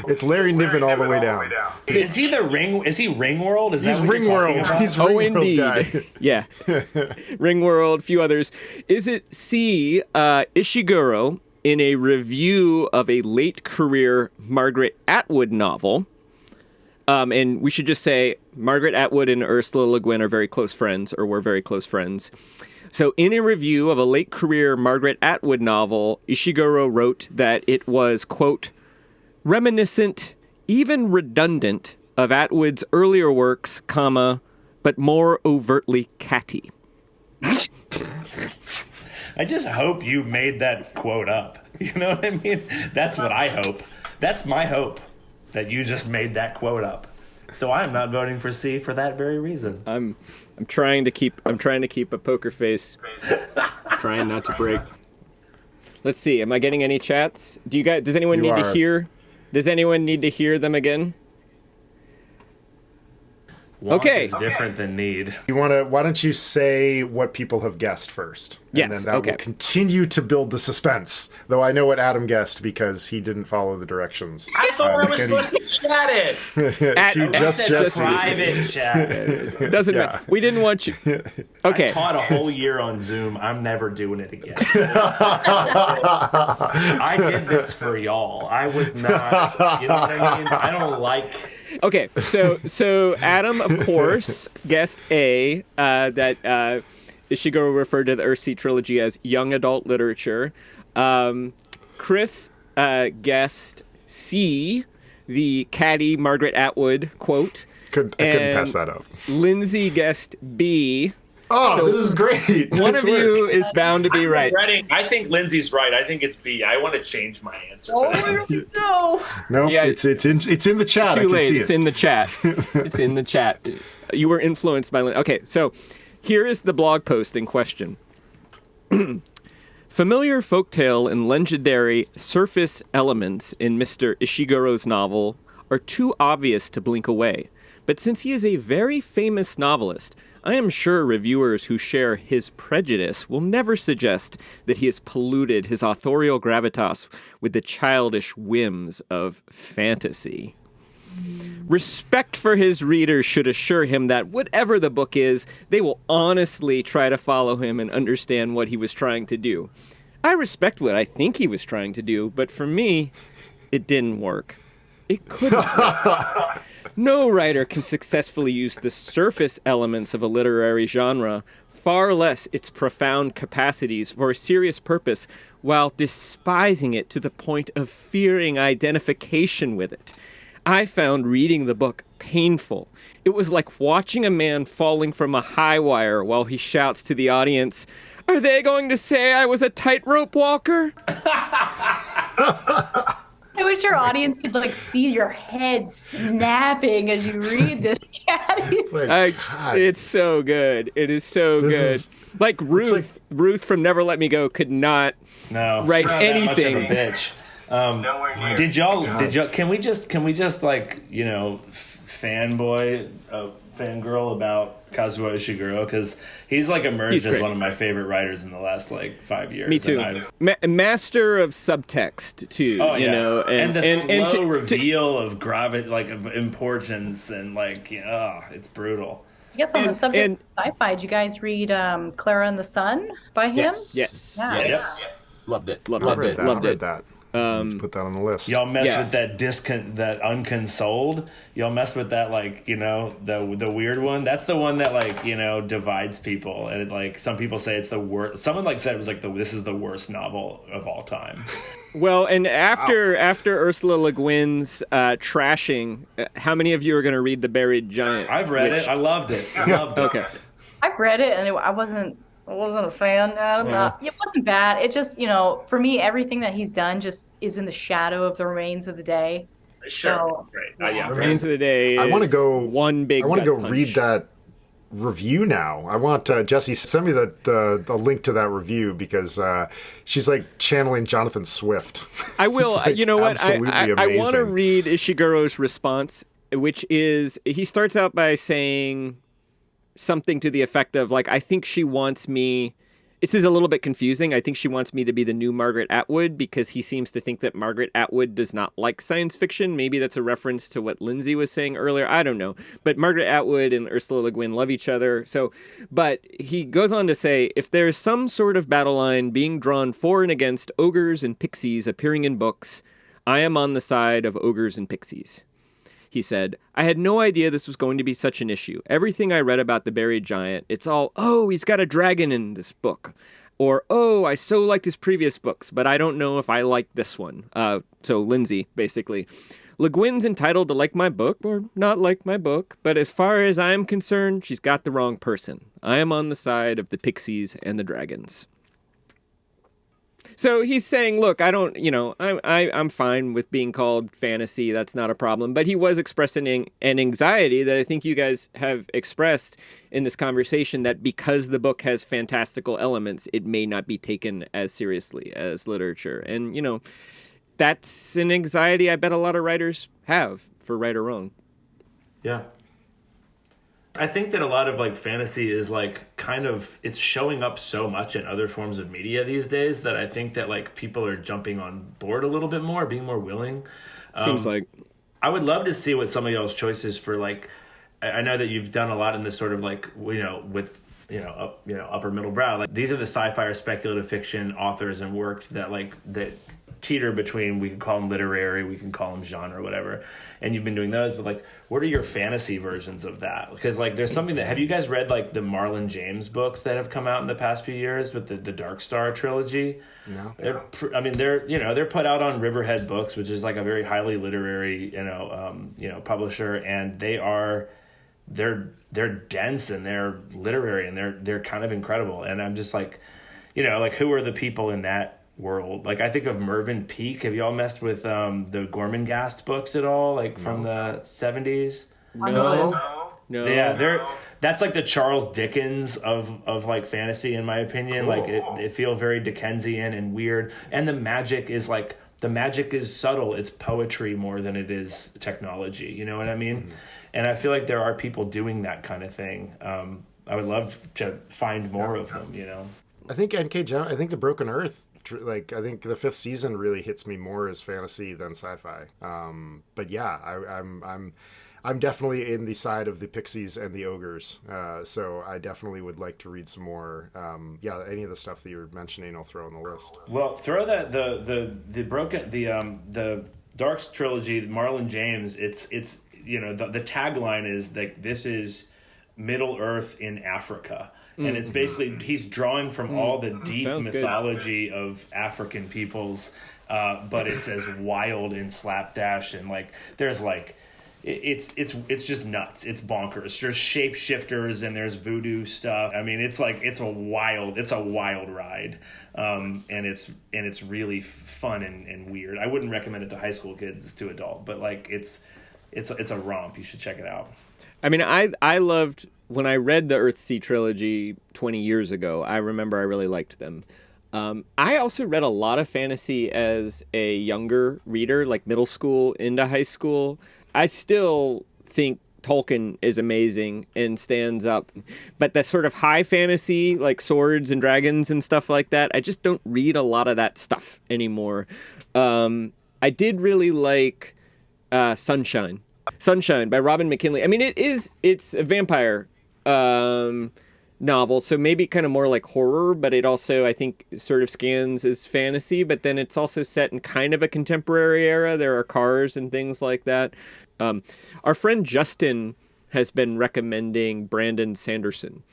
It's Larry Niven all the way down. Is he the ring? Is he Ringworld? Is He's that what you're talking Ringworld. about? He's Oh, Ringworld indeed. guy. Yeah. Ringworld, few others. Is it C, Ishiguro, in a review of a late career Margaret Atwood novel? And we should just say Margaret Atwood and Ursula Le Guin are very close friends, or were very close friends. So in a review of a late career Margaret Atwood novel, Ishiguro wrote that it was, quote, reminiscent, even redundant, of Atwood's earlier works, comma, but more overtly catty. I just hope you made that quote up. You know what I mean? That's what I hope. That's my hope, that you just made that quote up. So I'm not voting for C for that very reason. I'm trying to keep a poker face. Trying not to break. Let's see. Am I getting any chats? Does anyone You need are. to hear? Does anyone need to hear them again? Want Okay. is different than need. Why don't you say what people have guessed first? And Yes, then that okay. will continue to build the suspense. Though I know what Adam guessed because he didn't follow the directions. I thought I was and- supposed to chat it. to We just said Jesse. private chat. Doesn't Yeah. matter. We didn't want you. Okay. I taught a whole year on Zoom. I'm never doing it again. I did this for y'all. I was not. You know what I mean? I don't like. Okay, so Adam, of course, guessed A, that Ishiguro referred to the Earthsea trilogy as young adult literature. Chris guessed C, the catty Margaret Atwood quote. I couldn't pass that up. Lindsay guessed B. Oh, So this is great. One Nice of you work. is bound to be right. I think Lindsay's right. I think it's B. I want to change my answer. Oh, no. No, Yeah. it's in the chat. I Too can late. see It's it. in the chat. It's in the chat. You were influenced by. Okay, so here is the blog post in question. Familiar folktale and legendary surface elements in Mr. Ishiguro's novel are too obvious to blink away. But since he is a very famous novelist, I am sure reviewers who share his prejudice will never suggest that he has polluted his authorial gravitas with the childish whims of fantasy. Respect for his readers should assure him that whatever the book is, they will honestly try to follow him and understand what he was trying to do. I respect what I think he was trying to do, but for me, it didn't work. It couldn't work. No writer can successfully use the surface elements of a literary genre, far less its profound capacities, for a serious purpose, while despising it to the point of fearing identification with it. I found reading the book painful. It was like watching a man falling from a high wire while he shouts to the audience, "Are they going to say I was a tightrope walker?" I wish your audience could see your head snapping as you read this, Caddy. Like, God. It's so good. It is so This good. is- Like Ruth, Ruth from Never Let Me Go could not. No, Write not anything. That much of a bitch. Did y'all? Can we just fanboy, fangirl about Kazuo Ishiguro, because he's emerged He's as great. one of my favorite writers in the last 5 years. Me too. And I've- Master of subtext too. Oh, you yeah. know, and the and slow to- reveal of of importance, and it's brutal. I guess on the And- subject and- of sci-fi, did you guys read Clara and the Sun by him? Yes. Yeah. Yep. Loved it. Loved I read it. that. Loved I read it. that. Put that on the list. Y'all mess Yes. with that that unconsoled. Y'all mess with that the weird one. That's the one that divides people, and some people say it's the worst. Someone said it was this is the worst novel of all time. Well, and after Ursula Le Guin's trashing, how many of you are going to read The Buried Giant? I've read it. I loved it. Okay. I've read it and I wasn't a fan. It wasn't bad. It just, for me, everything that he's done just is in the shadow of the remains of the day. Sure. So, Right. Yeah. Remains of the Day. I want to go. One big. I want to go gut read punch. that review now. I want Jesse send me the link to that review because she's like channeling Jonathan Swift. I will. It's, like, you know what? absolutely I want to amazing. read Ishiguro's response, which is he starts out by saying something to the effect of like, I think she wants me. This is a little bit confusing. I think she wants me to be the new Margaret Atwood because he seems to think that Margaret Atwood does not like science fiction. Maybe that's a reference to what Lindsay was saying earlier. I don't know. But Margaret Atwood and Ursula Le Guin love each other. So, but he goes on to say, if there is some sort of battle line being drawn for and against ogres and pixies appearing in books, I am on the side of ogres and pixies. He said, I had no idea this was going to be such an issue. Everything I read about the Buried Giant, it's all, oh, he's got a dragon in this book. Or, oh, I so liked his previous books, but I don't know if I like this one. So Lindsay, basically. Le Guin's entitled to like my book or not like my book, but as far as I'm concerned, she's got the wrong person. I am on the side of the pixies and the dragons. So he's saying, look, I don't, I'm fine with being called fantasy. That's not a problem. But he was expressing an anxiety that I think you guys have expressed in this conversation that because the book has fantastical elements, it may not be taken as seriously as literature. And, that's an anxiety I bet a lot of writers have, for right or wrong. Yeah. I think that a lot of like fantasy is like kind of it's showing up so much in other forms of media these days that I think that like people are jumping on board a little bit more, being more willing. Seems like. I would love to see what some of y'all's choices for like. I know that you've done a lot in this sort of like with upper middle brow. Like these are the sci-fi or speculative fiction authors and works that teeter between, we can call them literary, we can call them genre, whatever. And you've been doing those, but like, what are your fantasy versions of that? Because like, there's something that, have you guys read like the Marlon James books that have come out in the past few years with the Dark Star trilogy? No. They're put out on Riverhead Books, which is like a very highly literary, publisher. And they're dense and they're literary and they're kind of incredible. And I'm just like, who are the people in that world? Like I think of Mervyn Peake. Have y'all messed with the Gormenghast books at all? Like from the 70s? No. Yeah, that's like the Charles Dickens of like fantasy in my opinion. Cool. Like it feels very Dickensian and weird. And the magic is subtle. It's poetry more than it is technology. You know what I mean? Mm-hmm. And I feel like there are people doing that kind of thing. I would love to find more of them, I think N.K. Jemisin, I think The Broken Earth, I think the 5th season really hits me more as fantasy than sci-fi. But yeah, I'm definitely in the side of the pixies and the ogres. So I definitely would like to read some more. Any of the stuff that you're mentioning, I'll throw on the list. Well, throw that the Darks trilogy, Marlon James. It's the tagline is like, this is Middle Earth in Africa. And it's basically, he's drawing from all the deep mythology of African peoples, but it's as wild and slapdash and like, there's like, it's just nuts. It's bonkers. There's shapeshifters and there's voodoo stuff. I mean, it's a wild ride. And it's really fun and weird. I wouldn't recommend it to high school kids. It's too adult, but like, it's a romp. You should check it out. I mean, I loved when I read the Earthsea trilogy 20 years ago. I remember I really liked them. I also read a lot of fantasy as a younger reader, like middle school into high school. I still think Tolkien is amazing and stands up, but that sort of high fantasy, like swords and dragons and stuff like that, I just don't read a lot of that stuff anymore. I did really like Sunshine by Robin McKinley. I mean, it's a vampire novel, so maybe kind of more like horror, but it also, I think, sort of scans as fantasy, but then it's also set in kind of a contemporary era. There are cars and things like that. Our friend Justin has been recommending Brandon Sanderson.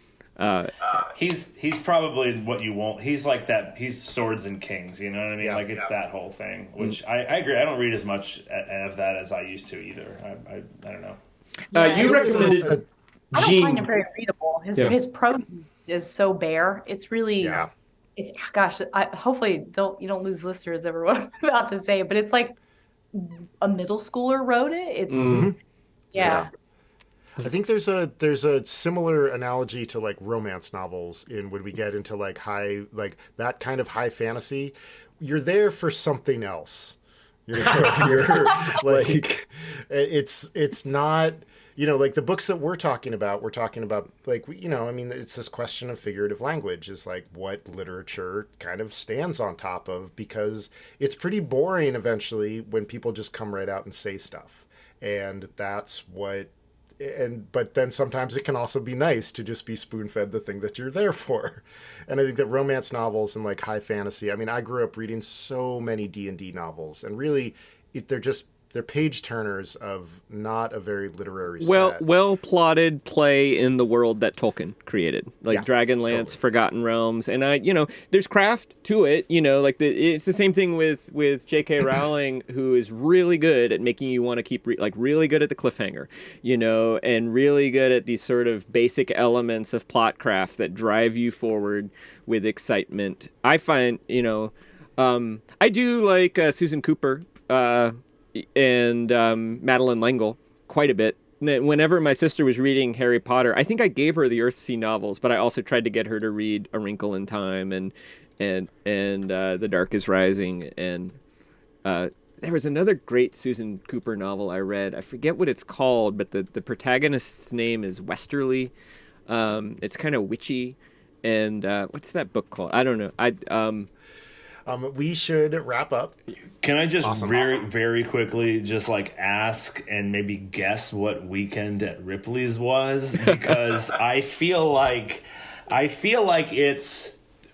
He's probably what you won't. He's like that. He's Swords and Kings. You know what I mean? Yeah, Like it's that whole thing. Which I agree. I don't read as much of that as I used to either. I don't know. You recommended I don't Gene. find him very readable. His prose is so bare. It's really, it's gosh. Hopefully you don't lose listeners over what I'm about to say, but it's like a middle schooler wrote it. It's yeah. I think there's a similar analogy to like romance novels in when we get into like that kind of high fantasy. You're there for something else. You're like it's not, like the books that we're talking about like, I mean, it's this question of figurative language is like what literature kind of stands on top of, because it's pretty boring eventually when people just come right out and say stuff. And that's what, but then sometimes it can also be nice to just be spoon-fed the thing that you're there for. And I think that romance novels and like high fantasy, I mean, I grew up reading so many D&D novels, and really they're page turners of not a very literary set. Well plotted play in the world that Tolkien created, like Dragonlance, totally. Forgotten Realms, and there's craft to it. It's the same thing with J.K. Rowling, who is really good at making you want to keep really good at the cliffhanger, and really good at these sort of basic elements of plot craft that drive you forward with excitement. I find I do like Susan Cooper. And Madeleine L'Engle quite a bit. Whenever my sister was reading Harry Potter, I think I gave her the Earthsea novels, but I also tried to get her to read A Wrinkle in Time and The Dark is Rising. And there was another great Susan Cooper novel I read. I forget what it's called, but the protagonist's name is Westerly. It's kind of witchy. And what's that book called? I don't know. We should wrap up. Can I just very quickly just like ask and maybe guess what Weekend at Ripley's was? Because I feel like it's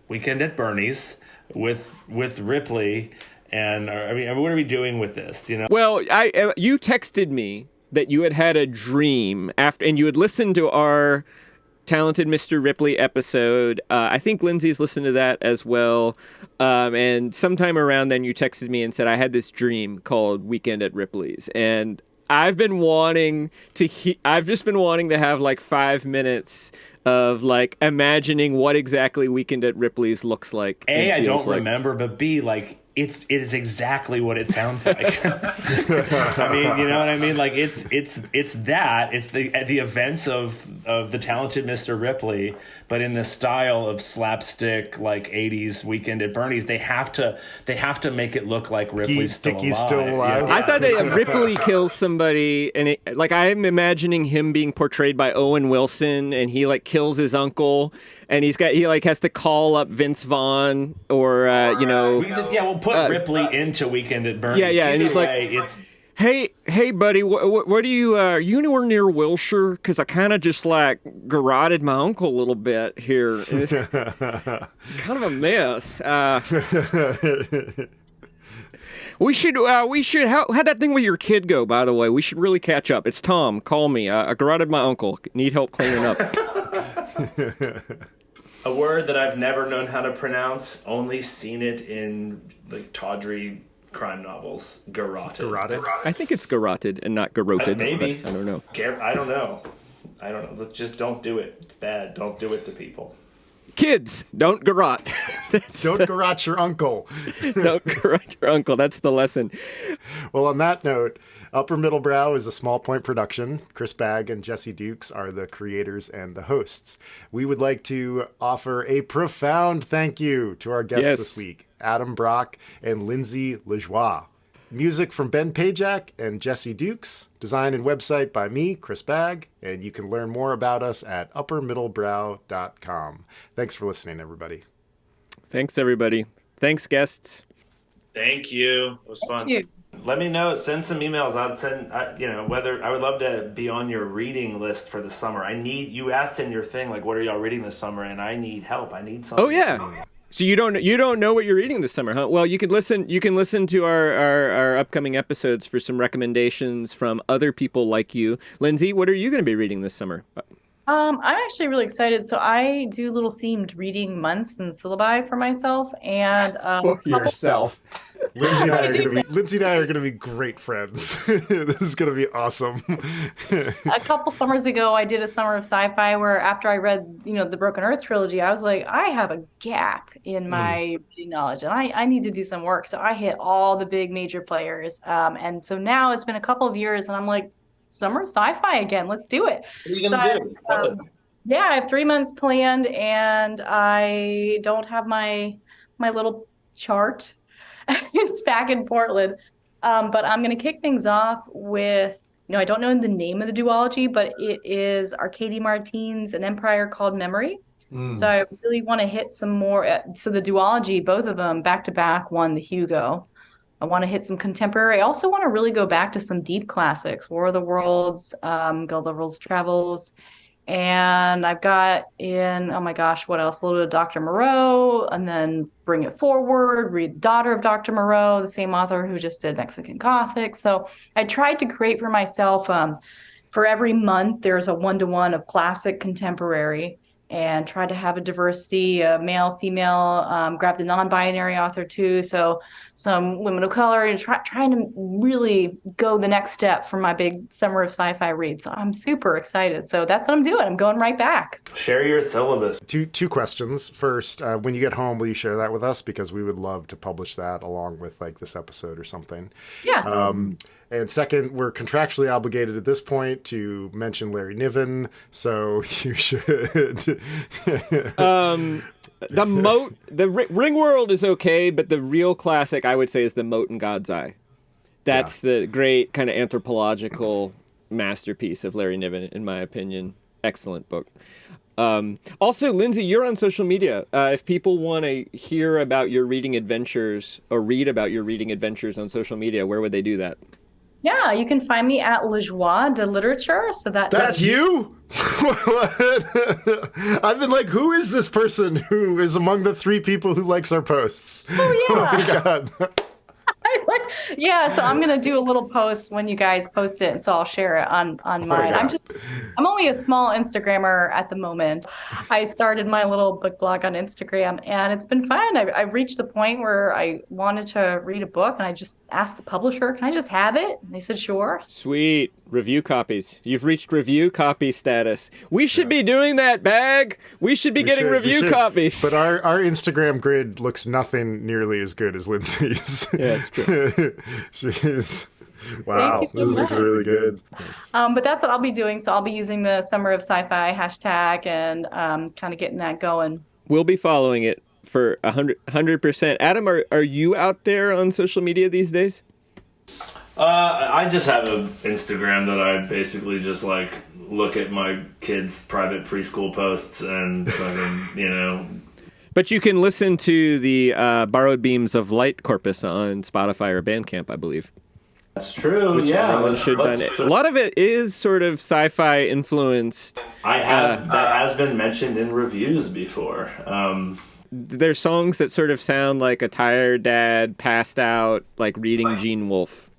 Weekend at Bernie's with Ripley. And I mean, what are we doing with this? Well, you texted me that you had a dream and you had listened to our Talented Mr. Ripley episode. I think Lindsay's listened to that as well. And sometime around then you texted me and said, I had this dream called Weekend at Ripley's. And I've been wanting to I've just been wanting to have like 5 minutes of like imagining what exactly Weekend at Ripley's looks like. A, I don't remember, but B, like it is exactly what it sounds like. I mean, you know what I mean? Like it's that. It's the events of the Talented Mr. Ripley, but in the style of slapstick, like 80s Weekend at Bernie's. They have to make it look like Ripley's still alive. Yeah. I thought that Ripley kills somebody, and I'm imagining him being portrayed by Owen Wilson, and he like kills his uncle, and he has to call up Vince Vaughn or we'll put Ripley into Weekend at Bernie's. Yeah, and he's way, like, Hey, buddy, what do you, are you anywhere near Wilshire? Because I kind of just like garroted my uncle a little bit here. It's kind of a mess. We should, how'd that thing with your kid go, by the way? We should really catch up. It's Tom. Call me. I garroted my uncle. Need help cleaning up. A word that I've never known how to pronounce, only seen it in like tawdry crime novels. Garroted. I think it's garroted and not garroted. Maybe. I don't know. I don't know. Just don't do it. It's bad. Don't do it to people. Kids, don't garrot. Don't garrot your uncle. Don't garrot your uncle. That's the lesson. Well, on that note, Upper Middlebrow is a Small Point production. Chris Bagg and Jesse Dukes are the creators and the hosts. We would like to offer a profound thank you to our guests this week, Adam Brock and Lindsay Lajoie. Music from Ben Pajak and Jesse Dukes. Design and website by me, Chris Bagg. And you can learn more about us at uppermiddlebrow.com. Thanks for listening, everybody. Thanks, everybody. Thanks, guests. Thank you. It was fun. Thank you. Let me know. Send some emails. I'd send. Whether I would love to be on your reading list for the summer. You asked in your thing like, what are y'all reading this summer? And I need help. I need something. Oh yeah. So you don't know what you're reading this summer, huh? Well, you can listen to our upcoming episodes for some recommendations from other people like you. Lindsay, what are you going to be reading this summer? I'm actually really excited. So I do little themed reading months and syllabi for myself, and For yourself. Lindsay and I are gonna be great friends. This is gonna be awesome. a couple summers ago, I did a summer of sci-fi where after I read, the Broken Earth trilogy, I was like, I have a gap in my reading knowledge and I need to do some work. So I hit all the big major players. And so now it's been a couple of years and I'm like, summer of sci-fi again, let's do it. What are you So gonna do? Tell us. yeah, I have 3 months planned and I don't have my little chart. It's back in Portland. But I'm going to kick things off with, I don't know the name of the duology, but it is Arcady Martine's An Empire Called Memory. So I really want to hit some more. So the duology, both of them back to back won the Hugo. I want to hit some contemporary. I also want to really go back to some deep classics, War of the Worlds, Gulliver's Travels, and I've got in, oh my gosh, what else? A little bit of Dr. Moreau, and then bring it forward, read Daughter of Dr. Moreau, the same author who just did Mexican Gothic. So I tried to create for myself, for every month, there's a one-to-one of classic contemporary and try to have a diversity of male, female, grabbed a non-binary author too. So some women of color and trying to really go the next step for my big summer of sci-fi read. So I'm super excited. So that's what I'm doing. I'm going right back. Share your syllabus. Two questions. First, when you get home, will you share that with us? Because we would love to publish that along with like this episode or something. Yeah. And second, we're contractually obligated at this point to mention Larry Niven, so you should. The moat, Ring World is okay, but the real classic I would say is The Moat in God's Eye. That's the great kind of anthropological masterpiece of Larry Niven, in my opinion. Excellent book. Also, Lindsay, you're on social media. If people want to hear about your reading adventures or read about your reading adventures on social media, where would they do that? Yeah, you can find me at Le Joie de Literature. So That's you? What? I've been like, who is this person who is among the 3 people who likes our posts? Oh, yeah. Oh, my God. Yeah, so I'm gonna do a little post when you guys post it, and so I'll share it on mine. I'm only a small Instagrammer at the moment. I started my little book blog on Instagram, and it's been fun. I've reached the point where I wanted to read a book, and I just asked the publisher, "Can I just have it?" And they said, "Sure." Sweet. Review copies. You've reached review copy status. We should be doing that, Bag. We should be getting review copies. But our Instagram grid looks nothing nearly as good as Lindsay's. Yeah, it's true. She's wow. Thank you so This is much. really good. Nice. But that's what I'll be doing. So I'll be using the Summer of Sci-Fi hashtag and kind of getting that going. We'll be following it for 100%. Adam, are you out there on social media these days? I just have an Instagram that I basically just like look at my kids' private preschool posts and fucking, But you can listen to the Borrowed Beams of Light corpus on Spotify or Bandcamp, I believe. That's true. Which everyone should find it. A lot of it is sort of sci-fi influenced. That has been mentioned in reviews before. There's songs that sort of sound like a tired dad passed out, like reading Gene Wolfe.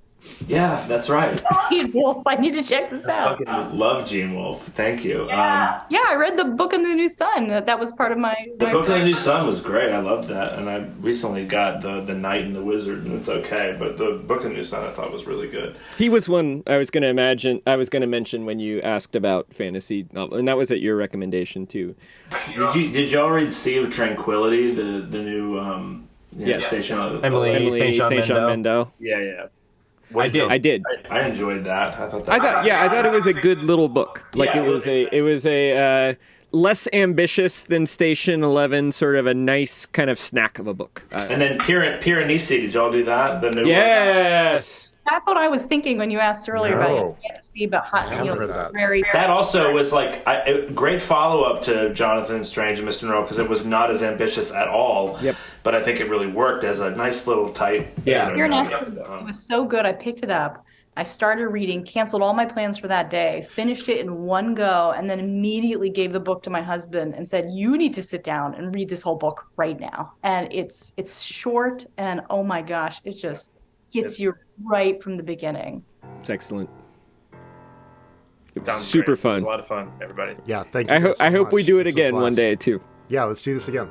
Yeah, that's right. Gene Wolfe, I need to check this out. Fucking love Gene Wolfe. Thank you. Yeah, I read the Book of the New Sun. That was part of my. The Book of the New Sun was great. I loved that, and I recently got the Knight and the Wizard, and it's okay. But the Book of the New Sun I thought was really good. He was one I was going to mention when you asked about fantasy novel, and that was at your recommendation too. Did y'all read Sea of Tranquility? The new yes, station of Emily Saint John Mendel. Yeah. I did. I enjoyed that. I thought it was a good little book. Like Yeah, it was a less ambitious than Station 11, sort of a nice kind of snack of a book. And then Piranesi, did y'all do that? The new Yes. That's what I was thinking when you asked earlier about fantasy, but haven't read that. very. That also was like a great follow-up to Jonathan Strange and Mr. Monroe because it was not as ambitious at all. Yep. But I think it really worked as a nice little tight. Yeah. Pure Nasty, it was so good. I picked it up. I started reading, canceled all my plans for that day, finished it in one go, and then immediately gave the book to my husband and said, "You need to sit down and read this whole book right now." And it's short, and oh my gosh, it just gets you right from the beginning. It's excellent. It was Sounds super great. It was fun. a lot of fun, everybody. Yeah, thank you. I guys so hope we much. do it This was a again one blast. day too. Yeah, let's do this again.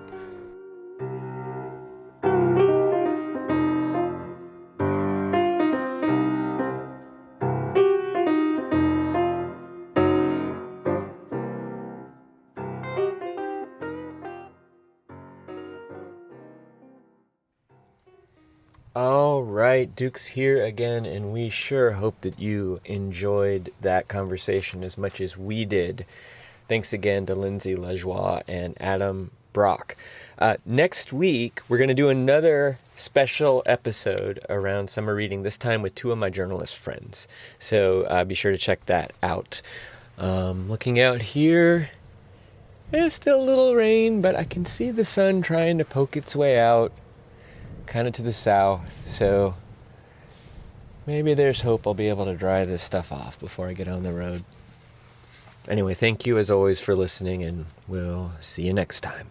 All right, Duke's here again, and we sure hope that you enjoyed that conversation as much as we did. Thanks again to Lindsay Lajoie and Adam Brock. Next week, we're going to do another special episode around summer reading, this time with two of my journalist friends. So be sure to check that out. Looking out here, it's still a little rain, but I can see the sun trying to poke its way out, kind of to the south. So maybe there's hope I'll be able to dry this stuff off before I get on the road. Anyway, thank you as always for listening, and we'll see you next time.